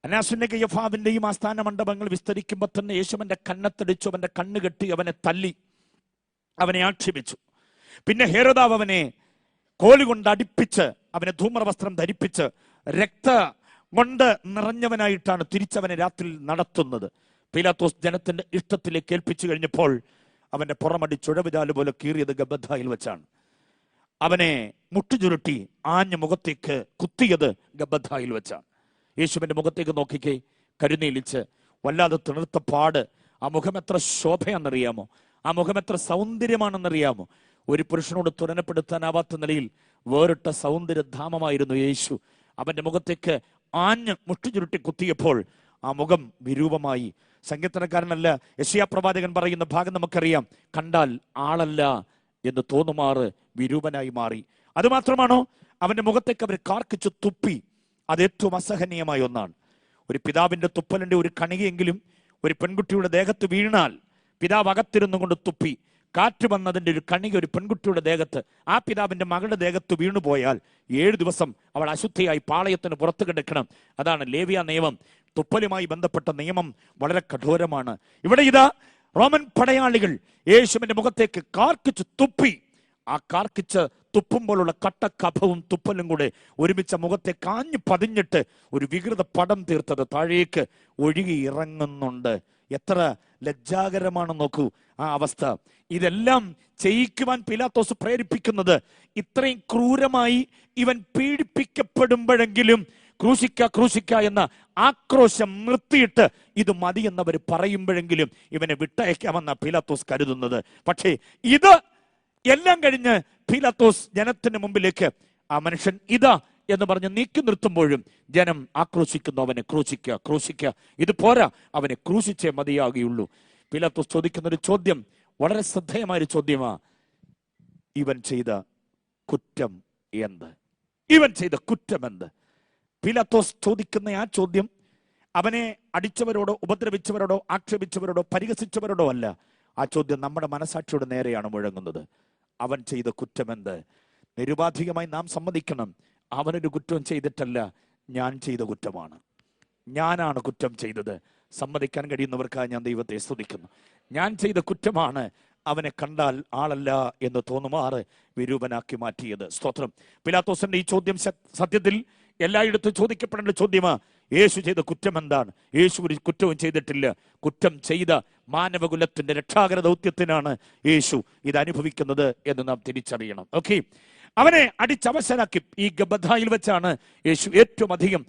അനാസിന്റെ കയ്യഫാവിന്റെയും ആസ്ഥാന മണ്ഡപങ്ങൾ വിസ്തരിക്കുമ്പോൾ തന്നെ യേശുവിന്റെ കണ്ണത്തടിച്ചു, അവന്റെ കണ്ണ് കെട്ടി, അവനെ തല്ലി, അവനെ ആക്ഷേപിച്ചു. പിന്നെ ഹെരോദാവ് അവനെ കോലി കൊണ്ട് അടിപ്പിച്ച് അവനെ ധൂമ്രവസ്ത്രം ധരിപ്പിച്ച് രക്ത കൊണ്ട് നിറഞ്ഞവനായിട്ടാണ് തിരിച്ചവനെ രാത്രി നടത്തുന്നത്. പീലാത്തോസ് ജനത്തിന്റെ ഇഷ്ടത്തിലേക്ക് ഏൽപ്പിച്ചു കഴിഞ്ഞപ്പോൾ അവന്റെ പുറമടി ചുഴവിതാല് പോലെ കീറിയത് ഗബ്ബഥായിൽ വെച്ചാണ്. അവനെ മുട്ടുചുരുട്ടി ആഞ്ഞ മുഖത്തേക്ക് കുത്തിയത് ഗബ്ബഥായിൽ വെച്ചാണ്. യേശുവിന്റെ മുഖത്തേക്ക് നോക്കിക്കേ, കരുനീലിച്ച് വല്ലാതെ തിണർത്ത പാട്. ആ മുഖം എത്ര ശോഭയാണെന്നറിയാമോ? ആ മുഖം എത്ര സൗന്ദര്യമാണെന്നറിയാമോ? ഒരു പുരുഷനോട് തുലനപ്പെടുത്താനാവാത്ത നിലയിൽ വേറിട്ട സൗന്ദര്യധാമമായിരുന്നു യേശു. അവന്റെ മുഖത്തേക്ക് ആഞ്ഞ് മുട്ടുചുരുട്ടി കുത്തിയപ്പോൾ ആ മുഖം വിരൂപമായി. സങ്കീർത്തനക്കാരനല്ല, യെശയ്യാ പ്രവാചകൻ പറയുന്ന ഭാഗം നമുക്കറിയാം. കണ്ടാൽ ആളല്ല എന്ന് തോന്നുമാറ് വിരൂപനായി മാറി. അതുമാത്രമാണോ, അവന്റെ മുഖത്തേക്ക് അവർ കാർക്കിച്ചു തുപ്പി. അത് ഏറ്റവും അസഹനീയമായ ഒന്നാണ്. ഒരു പിതാവിന്റെ തുപ്പലിന്റെ ഒരു കണികയെങ്കിലും ഒരു പെൺകുട്ടിയുടെ ദേഹത്ത് വീണാൽ പിതാവ് അകത്തിരുന്നു കൊണ്ട് തുപ്പി. കാറ്റ് വന്നതിന്റെ ഒരു കണിക ഒരു പെൺകുട്ടിയുടെ ദേഹത്ത്, ആ പിതാവിന്റെ മകളുടെ ദേഹത്ത് വീണുപോയാൽ 7 ദിവസം അവൾ അശുദ്ധിയായി പാളയത്തിന് പുറത്തു കിടക്കണം. അതാണ് ലേവ്യ നിയമം. തുപ്പലുമായി ബന്ധപ്പെട്ട നിയമം വളരെ കഠോരമാണ്. ഇവിടെ ഇതാ റോമൻ പടയാളികൾ യേശുവിന്റെ മുഖത്തേക്ക് കാർക്കിച്ച് തുപ്പി. ആ കാർക്കിച്ച് തുപ്പുമ്പോഴുള്ള കട്ടക്കഫവും തുപ്പലും കൂടെ ഒരുമിച്ച മുഖത്തെ കാഞ്ഞു പതിഞ്ഞിട്ട് ഒരു വികൃത പടം തീർത്തത് താഴേക്ക് ഒഴുകി ഇറങ്ങുന്നുണ്ട്. എത്ര ലജ്ജാകരമാണ് നോക്കൂ ആ അവസ്ഥ. ഇതെല്ലാം ചെയ്യിക്കുവാൻ പീലാത്തോസ് പ്രേരിപ്പിക്കുന്നത്, ഇത്രയും ക്രൂരമായി ഇവൻ പീഡിപ്പിക്കപ്പെടുമ്പോഴെങ്കിലും ക്രൂശിക്ക എന്ന ആക്രോശം നിർത്തിയിട്ട് ഇത് മതി എന്നവർ പറയുമ്പോഴെങ്കിലും ഇവനെ വിട്ടയക്കാമെന്ന പീലാത്തോസ് കരുതുന്നത്. പക്ഷേ ഇത് എല്ലാം കഴിഞ്ഞ് പീലാത്തോസ് ജനത്തിന് മുമ്പിലേക്ക് ആ മനുഷ്യൻ ഇതാ എന്ന് പറഞ്ഞ് നീക്കി നിർത്തുമ്പോഴും ജനം ആക്രോശിക്കുന്നു, അവനെ ക്രൂശിക്ക, ഇത് പോരാ, അവനെ ക്രൂശിച്ചേ മതിയാകുകയുള്ളൂ. പീലാത്തോസ് ചോദിക്കുന്ന ഒരു ചോദ്യം വളരെ ശ്രദ്ധേയമായൊരു ചോദ്യമാ. ഇവൻ ചെയ്ത കുറ്റം എന്ത്? ഇവൻ ചെയ്ത കുറ്റം എന്ത്? പീലാത്തോസ് ചോദിക്കുന്ന ആ ചോദ്യം അവനെ അടിച്ചവരോടോ ഉപദ്രവിച്ചവരോടോ ആക്ഷേപിച്ചവരോടോ പരിഹസിച്ചവരോടോ അല്ല. ആ ചോദ്യം നമ്മുടെ മനസാക്ഷിയുടെ നേരെയാണ് മുഴങ്ങുന്നത്. അവൻ ചെയ്ത കുറ്റമെന്ത്? നിരുപാധികമായി നാം സമ്മതിക്കണം, അവനൊരു കുറ്റം ചെയ്തിട്ടല്ല, ഞാൻ ചെയ്ത കുറ്റമാണ്. ഞാനാണ് കുറ്റം ചെയ്തത്. സമ്മതിക്കാൻ കഴിയുന്നവർക്കായി ഞാൻ ദൈവത്തെ സ്തുതിക്കുന്നു. ഞാൻ ചെയ്ത കുറ്റമാണ് അവനെ കണ്ടാൽ ആളല്ല എന്ന് തോന്നുമാറ് വിരൂപനാക്കി മാറ്റിയത്. സ്തോത്രം. പീലാത്തോസിന്റെ ഈ ചോദ്യം സത്യത്തിൽ എല്ലായിടത്തും ചോദിക്കപ്പെടേണ്ട ചോദ്യമാ. യേശു ചെയ്ത കുറ്റം എന്താണ്? യേശു ഒരു കുറ്റവും ചെയ്തിട്ടില്ല. കുറ്റം ചെയ്ത മാനവകുലത്തിന്റെ രക്ഷാകര ദൗത്യത്തിനാണ് യേശു ഇത് അനുഭവിക്കുന്നത് എന്ന് നാം തിരിച്ചറിയണം. ഓക്കെ, അവനെ അടിച്ചവശനാക്കി. ഈ ഗബ്ബഥായിൽ വെച്ചാണ് യേശു ഏറ്റവും അധികം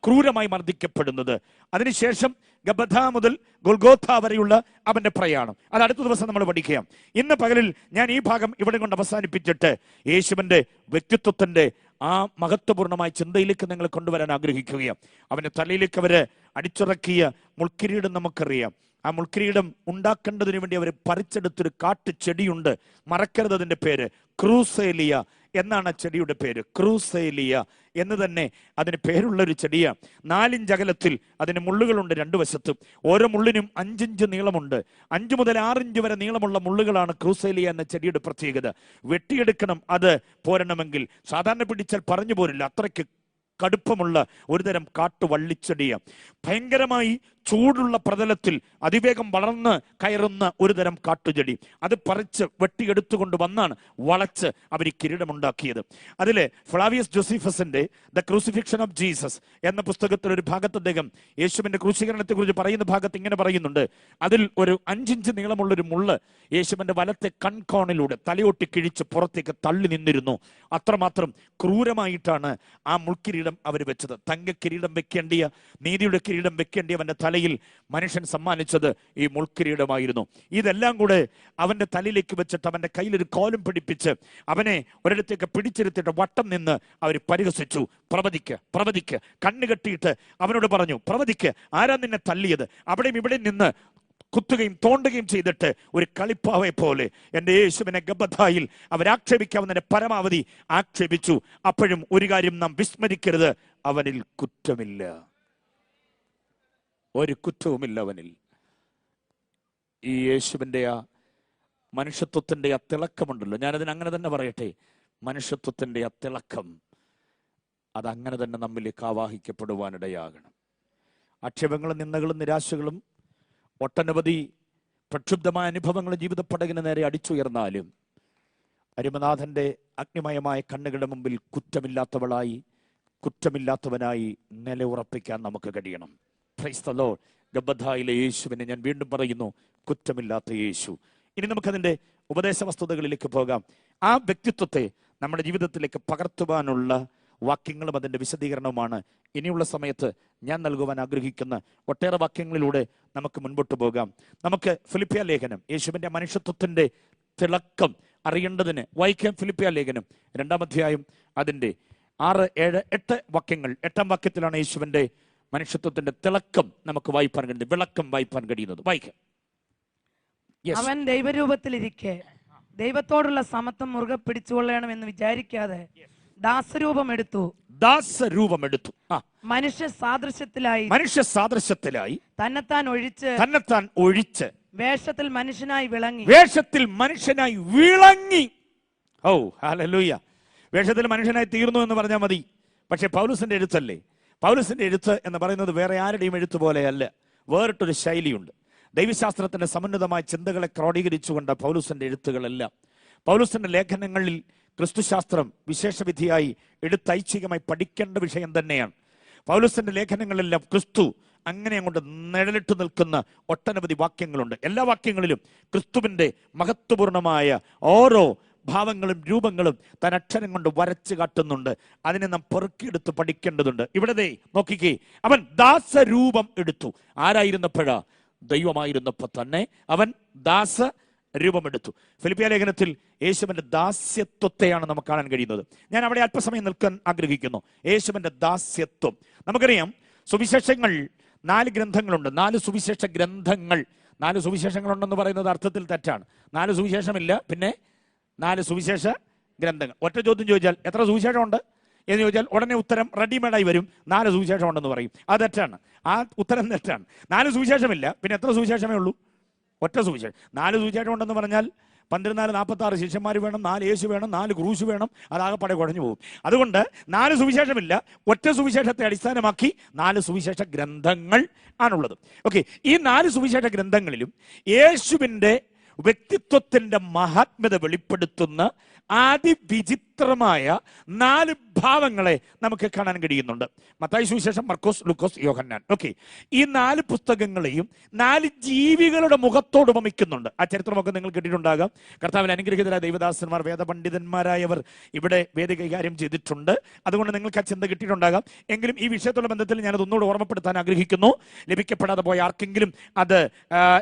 ക്രൂരമായി മർദ്ദിക്കപ്പെടുന്നത്. അതിനുശേഷം ഗബ്ബഥ മുതൽ ഗൊൽഗോഥ വരെയുള്ള അവന്റെ പ്രയാണം അത് അടുത്ത ദിവസം നമ്മൾ പഠിക്കാം. ഇന്ന് പകലിൽ ഞാൻ ഈ ഭാഗം ഇവിടെ കൊണ്ട് അവസാനിപ്പിച്ചിട്ട് യേശുവിന്റെ വ്യക്തിത്വത്തിന്റെ ആ മഹത്വപൂർണമായ ചിന്തയിലേക്ക് നിങ്ങൾ കൊണ്ടുവരാൻ ആഗ്രഹിക്കുകയാണ്. അവന്റെ തലയിലേക്ക് അവര് അടിച്ചിറക്കിയ മുൾക്കിരീടം നമുക്കറിയാം. ആ മുൾക്കിരീടം ഉണ്ടാക്കേണ്ടതിന് വേണ്ടി അവർ പറിച്ചെടുത്തൊരു കാട്ടു ചെടിയുണ്ട്. മറക്കരുത്, അതിന്റെ പേര് ക്രൂസേലിയ എന്നാണ് ആ ചെടിയുടെ പേര്. ക്രൂസേലിയ എന്ന് തന്നെ അതിന് പേരുള്ള ഒരു ചെടിയാണ്. 4 ഇഞ്ച് അകലത്തിൽ അതിന് മുള്ളുകളുണ്ട് 2 വശത്തും. ഓരോ മുള്ളിനും 5 ഇഞ്ച് നീളമുണ്ട്. 5 മുതൽ 6 ഇഞ്ച് വരെ നീളമുള്ള മുള്ളുകളാണ് ക്രൂസേലിയ എന്ന ചെടിയുടെ പ്രത്യേകത. വെട്ടിയെടുക്കണം അത് പോരണമെങ്കിൽ. സാധാരണ പിടിച്ചാൽ പറഞ്ഞു പോരില്ല, അത്രയ്ക്ക് കടുപ്പമുള്ള ഒരുതരം കാട്ടുവള്ളിച്ചെടിയാണ്. ഭയങ്കരമായി ചൂടുള്ള പ്രതലത്തിൽ അതിവേഗം വളർന്ന് കയറുന്ന ഒരു തരം കാട്ടുചെടി. അത് പറിച്ച് വെട്ടിയെടുത്തുകൊണ്ട് വന്നാണ് വളച്ച് അവർ ഈ കിരീടമുണ്ടാക്കിയത്. അതിലെ ഫ്ലാവിയസ് ജോസീഫസിന്റെ ദ ക്രൂസിഫിക്ഷൻ ഓഫ് ജീസസ് എന്ന പുസ്തകത്തിൽ ഒരു ഭാഗത്ത് അദ്ദേഹം യേശുവിന്റെ ക്രൂശീകരണത്തെ കുറിച്ച് പറയുന്ന ഭാഗത്ത് ഇങ്ങനെ പറയുന്നുണ്ട്. അതിൽ ഒരു 5 ഇഞ്ച് നീളമുള്ളൊരു മുള്ള് യേശുവിന്റെ വലത്തെ കൺകോണിലൂടെ തലയൊട്ടി കിഴിച്ച് പുറത്തേക്ക് തള്ളി നിന്നിരുന്നു. അത്രമാത്രം ക്രൂരമായിട്ടാണ് ആ മുൾക്കിരീടം അവർ വെച്ചത്. തങ്കക്കിരീടം വെക്കേണ്ടിയ, നീതിയുടെ കിരീടം വെക്കേണ്ടിയ അവന്റെ തലയിൽ മനുഷ്യൻ സമ്മാനിച്ചത് ഈ മുൾക്കിരീടമായിരുന്നു. ഇതെല്ലാം കൂടെ അവന്റെ തലയിലേക്ക് വെച്ചിട്ട് അവന്റെ കയ്യിലൊരു കോലും പിടിപ്പിച്ച് അവനെ ഒരിടത്തേക്ക് പിടിച്ചിരുത്തിയിട്ട് വട്ടം നിന്ന് അവർ പരിഹസിച്ചു. പ്രവചിക്ക്, പ്രവചിക്ക്. കണ്ണ് കെട്ടിയിട്ട് അവനോട് പറഞ്ഞു, പ്രവചിക്ക്, ആരാ നിന്നെ തല്ലിയത്? അവിടെയും ഇവിടെയും നിന്ന് കുത്തുകയും തോണ്ടുകയും ചെയ്തിട്ട് ഒരു കളിപ്പാവെ പോലെ എൻ്റെ യേശുവിനെ ഗബ്ബഥായിൽ അവരാക്ഷേപിക്കാവുന്നതിന്റെ പരമാവധി ആക്ഷേപിച്ചു. അപ്പോഴും ഒരു കാര്യം നാം വിസ്മരിക്കരുത്, അവനിൽ കുറ്റമില്ല, ഒരു കുറ്റവുമില്ല അവനിൽ. ഈ യേശുവിൻ്റെ ആ മനുഷ്യത്വത്തിന്റെ ആ തിളക്കമുണ്ടല്ലോ, ഞാനതിന് അങ്ങനെ തന്നെ പറയട്ടെ, മനുഷ്യത്വത്തിന്റെ ആ തിളക്കം അതങ്ങനെ തന്നെ നമ്മിലേക്ക് ആവാഹിക്കപ്പെടുവാനിടയാകണം. ആക്ഷേപങ്ങളും നിന്ദകളും നിരാശകളും ഒട്ടനവധി പ്രക്ഷുബ്ധമായ അനുഭവങ്ങൾ ജീവിതപ്പടകിന് നേരെ അടിച്ചുയർന്നാലും അരുമനാഥന്റെ അഗ്നിമയമായ കണ്ണുകളുടെ മുമ്പിൽ കുറ്റമില്ലാത്തവളായി, കുറ്റമില്ലാത്തവനായി നിലയുറപ്പിക്കാൻ നമുക്ക് കഴിയണം. Price the Lord. ഗബ്ബഥായിലെ യേശുവിനെ ഞാൻ വീണ്ടും പറയുന്നു, കുറ്റമില്ലാത്ത യേശു. ഇനി നമുക്കതിന്റെ ഉപദേശ വസ്തുതകളിലേക്ക് പോകാം. ആ വ്യക്തിത്വത്തെ നമ്മുടെ ജീവിതത്തിലേക്ക് പകർത്തുവാനുള്ള വാക്യങ്ങളും അതിന്റെ വിശദീകരണവുമാണ് ഇനിയുള്ള സമയത്ത് ഞാൻ നൽകുവാൻ ആഗ്രഹിക്കുന്ന ഒട്ടേറെ വാക്യങ്ങളിലൂടെ നമുക്ക് മുൻപോട്ട് പോകാം. നമുക്ക് ഫിലിപ്പിയ ലേഖനം, യേശുവിന്റെ മനുഷ്യത്വത്തിന്റെ തിളക്കം അറിയേണ്ടതിന് വായിക്കാം. ഫിലിപ്പിയ ലേഖനം 2-ാം അധ്യായം അതിന്റെ 6, 7, 8 വാക്യങ്ങൾ. 8-ാം വാക്യത്തിലാണ് യേശുവിന്റെ മനുഷ്യത്വത്തിന്റെ തിളക്കം നമുക്ക് വായിപ്പാൻ കഴിയുന്നത്, വിളക്കം വായിപ്പാൻ കഴിയുന്നത്. വായിക്കാം. അവൻ ദൈവരൂപത്തിലിരിക്കെ ദൈവത്തോടുള്ള സമത്വം മുറുകെ പിടിച്ചുകൊള്ളണമെന്ന് വിചാരിക്കാതെ ദാസരൂപമെടുത്തു. മനുഷ്യ സാദൃശ്യത്തിലായി തന്നെത്താൻ ഒഴിച്ച് വേഷത്തിൽ മനുഷ്യനായി വിളങ്ങി. ഓ ഹല്ലേലൂയ. വേഷത്തിൽ മനുഷ്യനായി തീർന്നു എന്ന് പറഞ്ഞാൽ മതി. പക്ഷെ പൗലോസിന്റെ എഴുത്തല്ലേ? പൗലോസിന്റെ എഴുത്ത് എന്ന് പറയുന്നത് വേറെ ആരുടെയും എഴുത്ത് പോലെയല്ല, വേറിട്ടൊരു ശൈലിയുണ്ട്. ദൈവശാസ്ത്രത്തിന്റെ സമന്വിതമായ ചിന്തകളെ ക്രോഡീകരിച്ചുകൊണ്ട് പൗലോസിന്റെ എഴുത്തുകളെല്ലാം, പൗലോസിന്റെ ലേഖനങ്ങളിൽ ക്രിസ്തുശാസ്ത്രം വിശേഷവിധിയായി എടുത്തൈച്ഛികമായി പഠിക്കേണ്ട വിഷയം തന്നെയാണ്. പൗലോസിന്റെ ലേഖനങ്ങളെല്ലാം ക്രിസ്തു അങ്ങനെ അങ്ങോട്ട് നിഴലിട്ട് നിൽക്കുന്ന ഒട്ടനവധി വാക്യങ്ങളുണ്ട്. എല്ലാ വാക്യങ്ങളിലും ക്രിസ്തുവിന്റെ മഹത്വപൂർണമായ ഓരോ ഭാവങ്ങളും രൂപങ്ങളും താൻ അക്ഷരം കൊണ്ട് വരച്ചു കാട്ടുന്നുണ്ട്. അതിനെ നാം പെറുക്കിയെടുത്ത് പഠിക്കേണ്ടതുണ്ട്. ഇവിടെ നോക്കിക്കേ, അവൻ ദാസരൂപം എടുത്തു. ആരായിരുന്നപ്പോഴാ? ദൈവമായിരുന്നപ്പോ തന്നെ അവൻ രൂപമെടുത്തു. ഫിലിപ്പിയ ലേഖനത്തിൽ യേശുവിന്റെ ദാസ്യത്വത്തെയാണ് നമുക്ക് കാണാൻ കഴിയുന്നത്. ഞാൻ അവിടെ അല്പസമയം നിൽക്കാൻ ആഗ്രഹിക്കുന്നു. യേശുവിന്റെ ദാസ്യത്വം. നമുക്കറിയാം, സുവിശേഷങ്ങൾ 4 ഗ്രന്ഥങ്ങളുണ്ട്. 4 സുവിശേഷ ഗ്രന്ഥങ്ങൾ. 4 സുവിശേഷങ്ങളുണ്ടെന്ന് പറയുന്നത് അർത്ഥത്തിൽ തെറ്റാണ്. 4 സുവിശേഷമില്ല, പിന്നെ 4 സുവിശേഷ ഗ്രന്ഥങ്ങൾ. ഒറ്റ ചോദ്യം ചോദിച്ചാൽ എത്ര സുവിശേഷമുണ്ട് എന്ന് ചോദിച്ചാൽ ഉടനെ ഉത്തരം റെഡിമെയ്ഡായി വരും, 4 സുവിശേഷം ഉണ്ടെന്ന് പറയും. അത് തെറ്റാണ്. ആ ഉത്തരം തെറ്റാണ്. 4 സുവിശേഷമില്ല, പിന്നെ എത്ര സുവിശേഷമേ ഉള്ളൂ? ഒറ്റ സുവിശേഷം. 4 സുവിശേഷം ഉണ്ടെന്ന് പറഞ്ഞാൽ 12, 46 ശിഷ്യന്മാർ വേണം, 4 യേശു വേണം, 4 ക്രൂശ് വേണം. അതാകെപ്പാടെ കുഴഞ്ഞു പോകും. അതുകൊണ്ട് 4 സുവിശേഷമില്ല, ഒറ്റ സുവിശേഷത്തെ അടിസ്ഥാനമാക്കി 4 സുവിശേഷ ഗ്രന്ഥങ്ങൾ ആണുള്ളത്. ഓക്കെ, ഈ 4 സുവിശേഷ ഗ്രന്ഥങ്ങളിലും യേശുവിന്റെ വ്യക്തിത്വത്തിന്റെ മഹാത്മ്യത വെളിപ്പെടുത്തുന്ന അതിവിചിത്രമായ 4 ഭാവങ്ങളെ നമുക്ക് കാണാൻ കഴിയുന്നുണ്ട്. മത്തായി സുവിശേഷം, മർക്കോസ്, ലൂക്കോസ്, യോഹന്നാൻ. ഓക്കെ, ഈ 4 പുസ്തകങ്ങളെയും 4 ജീവികളുടെ മുഖത്തോട് ഉപമിക്കുന്നുണ്ട്. ആ ചരിത്രമൊക്കെ നിങ്ങൾ കേട്ടിട്ടുണ്ടാകാം. കർത്താവിൽ അനുഗ്രഹീതരായ ദൈവദാസന്മാർ, വേദപണ്ഡിതന്മാരായവർ ഇവിടെ വേദി കൈകാര്യം ചെയ്തിട്ടുണ്ട്. അതുകൊണ്ട് നിങ്ങൾക്ക് ആ ചിന്ത കിട്ടിയിട്ടുണ്ടാകാം. എങ്കിലും ഈ വിഷയത്തുള്ള ബന്ധത്തിൽ ഞാനത് ഒന്നുകൂടെ ഓർമ്മപ്പെടുത്താൻ ആഗ്രഹിക്കുന്നു. ലഭിക്കപ്പെടാതെ പോയ ആർക്കെങ്കിലും അത്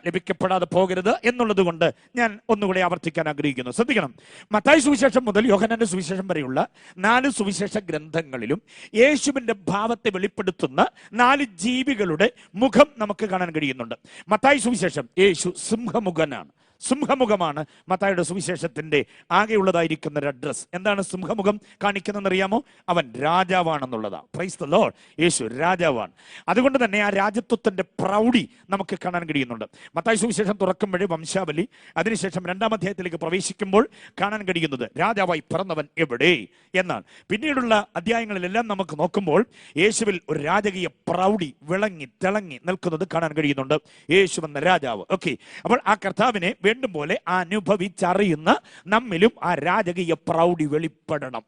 ലഭിക്കപ്പെടാതെ പോകരുത് എന്നുള്ളത് കൊണ്ട് ഞാൻ ഒന്നുകൂടെ ആവർത്തിക്കാൻ ആഗ്രഹിക്കുന്നു. ശ്രദ്ധിക്കണം, മത്തായി സുവിശേഷം മുതൽ യോഹന്നാന്റെ സുവിശേഷം വരെയുള്ള 4 സുവിശേഷ ഗ്രന്ഥങ്ങളിലും യേശുവിന്റെ ഭാവത്തെ വെളിപ്പെടുത്തുന്ന 4 ജീവികളുടെ മുഖം നമുക്ക് കാണാൻ കഴിയുന്നുണ്ട്. മത്തായി സുവിശേഷം, യേശു സിംഹമുഖനാണ്. സിംഹമുഖമാണ് മത്തായിയുടെ സുവിശേഷത്തിന്റെ ആകെയുള്ളതായിരിക്കുന്ന ഒരു അഡ്രസ്. എന്താണ് സിംഹമുഖം കാണിക്കുന്നതെന്ന് അറിയാമോ? അവൻ രാജാവാണെന്നുള്ളതാ. Praise the Lord. യേശു രാജാവാണ്. അതുകൊണ്ട് തന്നെ ആ രാജത്വത്തിന്റെ പ്രൗഢി നമുക്ക് കാണാൻ കഴിയുന്നുണ്ട്. മത്തായി സുവിശേഷം തുറക്കുമ്പോഴേ വംശാവലി, അതിനുശേഷം 2-ാം അധ്യായത്തിലേക്ക് പ്രവേശിക്കുമ്പോൾ കാണാൻ കഴിയുന്നത് രാജാവായി പിറന്നവൻ എവിടെ എന്നാണ്. പിന്നീടുള്ള അധ്യായങ്ങളിലെല്ലാം നമുക്ക് നോക്കുമ്പോൾ യേശുവിൽ ഒരു രാജകീയ പ്രൗഢി വിളങ്ങി തിളങ്ങി നിൽക്കുന്നത് കാണാൻ കഴിയുന്നുണ്ട്. യേശു എന്ന രാജാവ്. ഓക്കെ, അപ്പോൾ ആ കർത്താവിനെ വേണ്ടും പോലെ അനുഭവിച്ചറിയുന്ന നമ്മിലും ആ രാജകീയ പ്രൗഢി വെളിപ്പെടണം.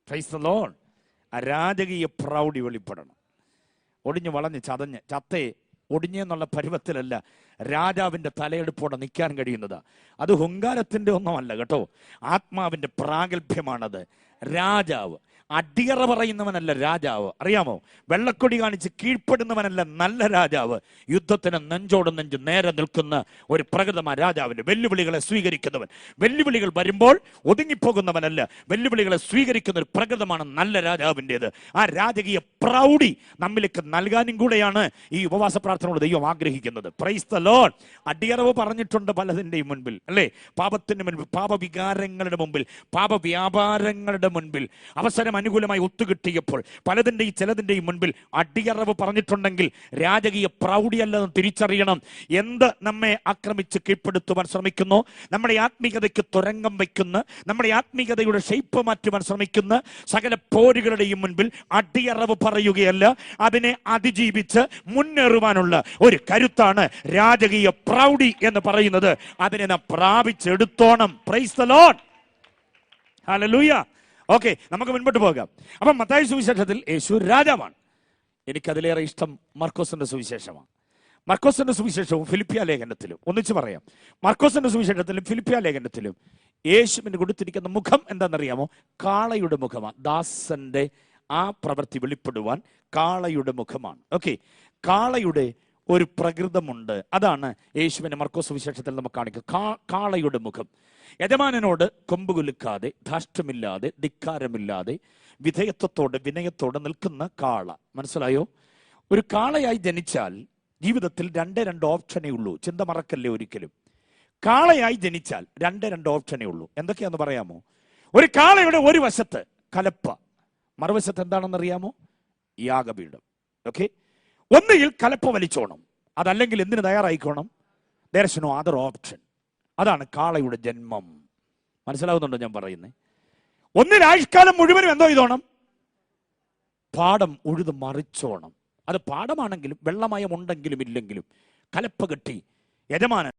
Price the Lord. ആ രാജകീയ പ്രൗഢി വെളിപ്പെടണം. ഒടിഞ്ഞു വളഞ്ഞ് ചതഞ്ഞ് ചത്തേ ഒടിഞ്ഞെന്നുള്ള പരുവത്തിലല്ല രാജാവിന്റെ തലയെടുപ്പോടെ നിൽക്കാൻ കഴിയുന്നത്. അത് ഹുങ്കാരത്തിന്റെ ഒന്നുമല്ല കേട്ടോ, ആത്മാവിന്റെ പ്രാഗൽഭ്യമാണത്. രാജാവ് അടിയറ പറയുന്നവനല്ല രാജാവ്, അറിയാമോ? വെള്ളക്കൊടി കാണിച്ച് കീഴ്പ്പെടുന്നവനല്ല നല്ല രാജാവ്. യുദ്ധത്തിന് നെഞ്ചോട് നെഞ്ച് നേരെ നിൽക്കുന്ന ഒരു പ്രകൃതമായ രാജാവിന്റെ വെല്ലുവിളികളെ സ്വീകരിക്കുന്നവൻ. വെല്ലുവിളികൾ വരുമ്പോൾ ഒതുങ്ങിപ്പോകുന്നവനല്ല, വെല്ലുവിളികളെ സ്വീകരിക്കുന്ന ഒരു പ്രകൃതമാണ് നല്ല രാജാവിൻ്റെത്. ആ രാജകീയ പ്രൗഢി നമ്മിലേക്ക് നൽകാനും കൂടെയാണ് ഈ ഉപവാസ പ്രാർത്ഥനയോട് ദൈവം ആഗ്രഹിക്കുന്നത്. Praise the Lord. അടിയറവ് പറഞ്ഞിട്ടുണ്ട് പലതിൻ്റെയും മുൻപിൽ, അല്ലേ? പാപത്തിന് മുൻപിൽ, പാപവികാരങ്ങളുടെ മുമ്പിൽ, പാപവ്യാപാരങ്ങളുടെ മുൻപിൽ അവസരം അനുകൂലമായി ഒത്തുകിട്ടിയപ്പോൾ പലതിൻ്റെയും ചിലതിൻ്റെയും മുൻപിൽ അടിയറവ് പറഞ്ഞിട്ടുണ്ടെങ്കിൽ രാജകീയ പ്രൗഢിയല്ലെന്ന് തിരിച്ചറിയണം. എന്ത് നമ്മെ ആക്രമിച്ച് കീഴ്പ്പെടുത്തുവാൻ ശ്രമിക്കുന്നു, നമ്മുടെ ആത്മീയതയ്ക്ക് തുരങ്കം വയ്ക്കുന്ന, നമ്മുടെ ആത്മീയതയുടെ ഷേപ്പ് മാറ്റുവാൻ ശ്രമിക്കുന്ന സകല പോരുകളുടെയും മുൻപിൽ അടിയറവ് പറയുകയല്ല, അതിനെ അതിജീവിച്ച് മുന്നേറുവാനുള്ള ഒരു കരുത്താണ് രാജകീയ പ്രൗഢി എന്ന് പറയുന്നത്. അതിനെ നാം പ്രാപിച്ചെടുത്തോണം. Praise the Lord. Hallelujah. Okay, നമുക്ക് മുൻപോട്ട് പോകാം. അപ്പം മത്തായി സുവിശേഷത്തിൽ യേശു രാജാവാണ്. എനിക്കതിലേറെ ഇഷ്ടം മർക്കോസിന്റെ സുവിശേഷമാണ്. മർക്കോസിന്റെ സുവിശേഷവും ഫിലിപ്പിയ ലേഖനത്തിലും ഒന്നിച്ച് പറയാം. മർക്കോസിന്റെ സുവിശേഷത്തിലും ഫിലിപ്പിയ ലേഖനത്തിലും യേശുവിന് കൊടുത്തിരിക്കുന്ന മുഖം എന്താണെന്നറിയാമോ? കാളയുടെ മുഖമാണ്. ദാസന്റെ ആ പ്രവൃത്തി വെളിപ്പെടുവാൻ കാളയുടെ മുഖമാണ്. ഓക്കെ, കാളയുടെ ഒരു പ്രകൃതമുണ്ട്. അതാണ് യേശുവിനെ മർക്കോസ് സുവിശേഷത്തിൽ നമുക്ക് കാണിക്കുന്നത്. കാളയുടെ മുഖം. യജമാനനോട് കൊമ്പുകുലുക്കാതെ, ധാഷ്ട്യമില്ലാതെ, ധിക്കാരമില്ലാതെ, വിധേയത്വത്തോടെ, വിനയത്തോടെ നിൽക്കുന്ന കാള. മനസ്സിലായോ? ഒരു കാളയായി ജനിച്ചാൽ ജീവിതത്തിൽ രണ്ട് ഓപ്ഷനേ ഉള്ളൂ. ചിന്ത മറക്കല്ലേ ഒരിക്കലും. കാളയായി ജനിച്ചാൽ രണ്ട് ഓപ്ഷനേ ഉള്ളൂ. എന്തൊക്കെയാന്ന് പറയാമോ? ഒരു കാളയുടെ ഒരു വശത്ത് കലപ്പ, മറുവശത്ത് എന്താണെന്നറിയാമോ? യാഗപീഠം. ഓക്കെ, ഒന്നുകിൽ കലപ്പ വലിച്ചോണം, അതല്ലെങ്കിൽ എന്തിനു തയ്യാറായിക്കോണം? there is no other option. അതാണ് കാളയുടെ ജന്മം. മനസ്സിലാവുന്നുണ്ടോ ഞാൻ പറയുന്നത്? ഒന്നിൽ ആയുഷ്കാലം മുഴുവനും എന്തോ ചെയ്തോണം? പാടം ഉഴുത് മറിച്ചോണം. അത് പാടമാണെങ്കിലും വെള്ളമയം ഉണ്ടെങ്കിലും ഇല്ലെങ്കിലും കലപ്പ കെട്ടി യജമാനൻ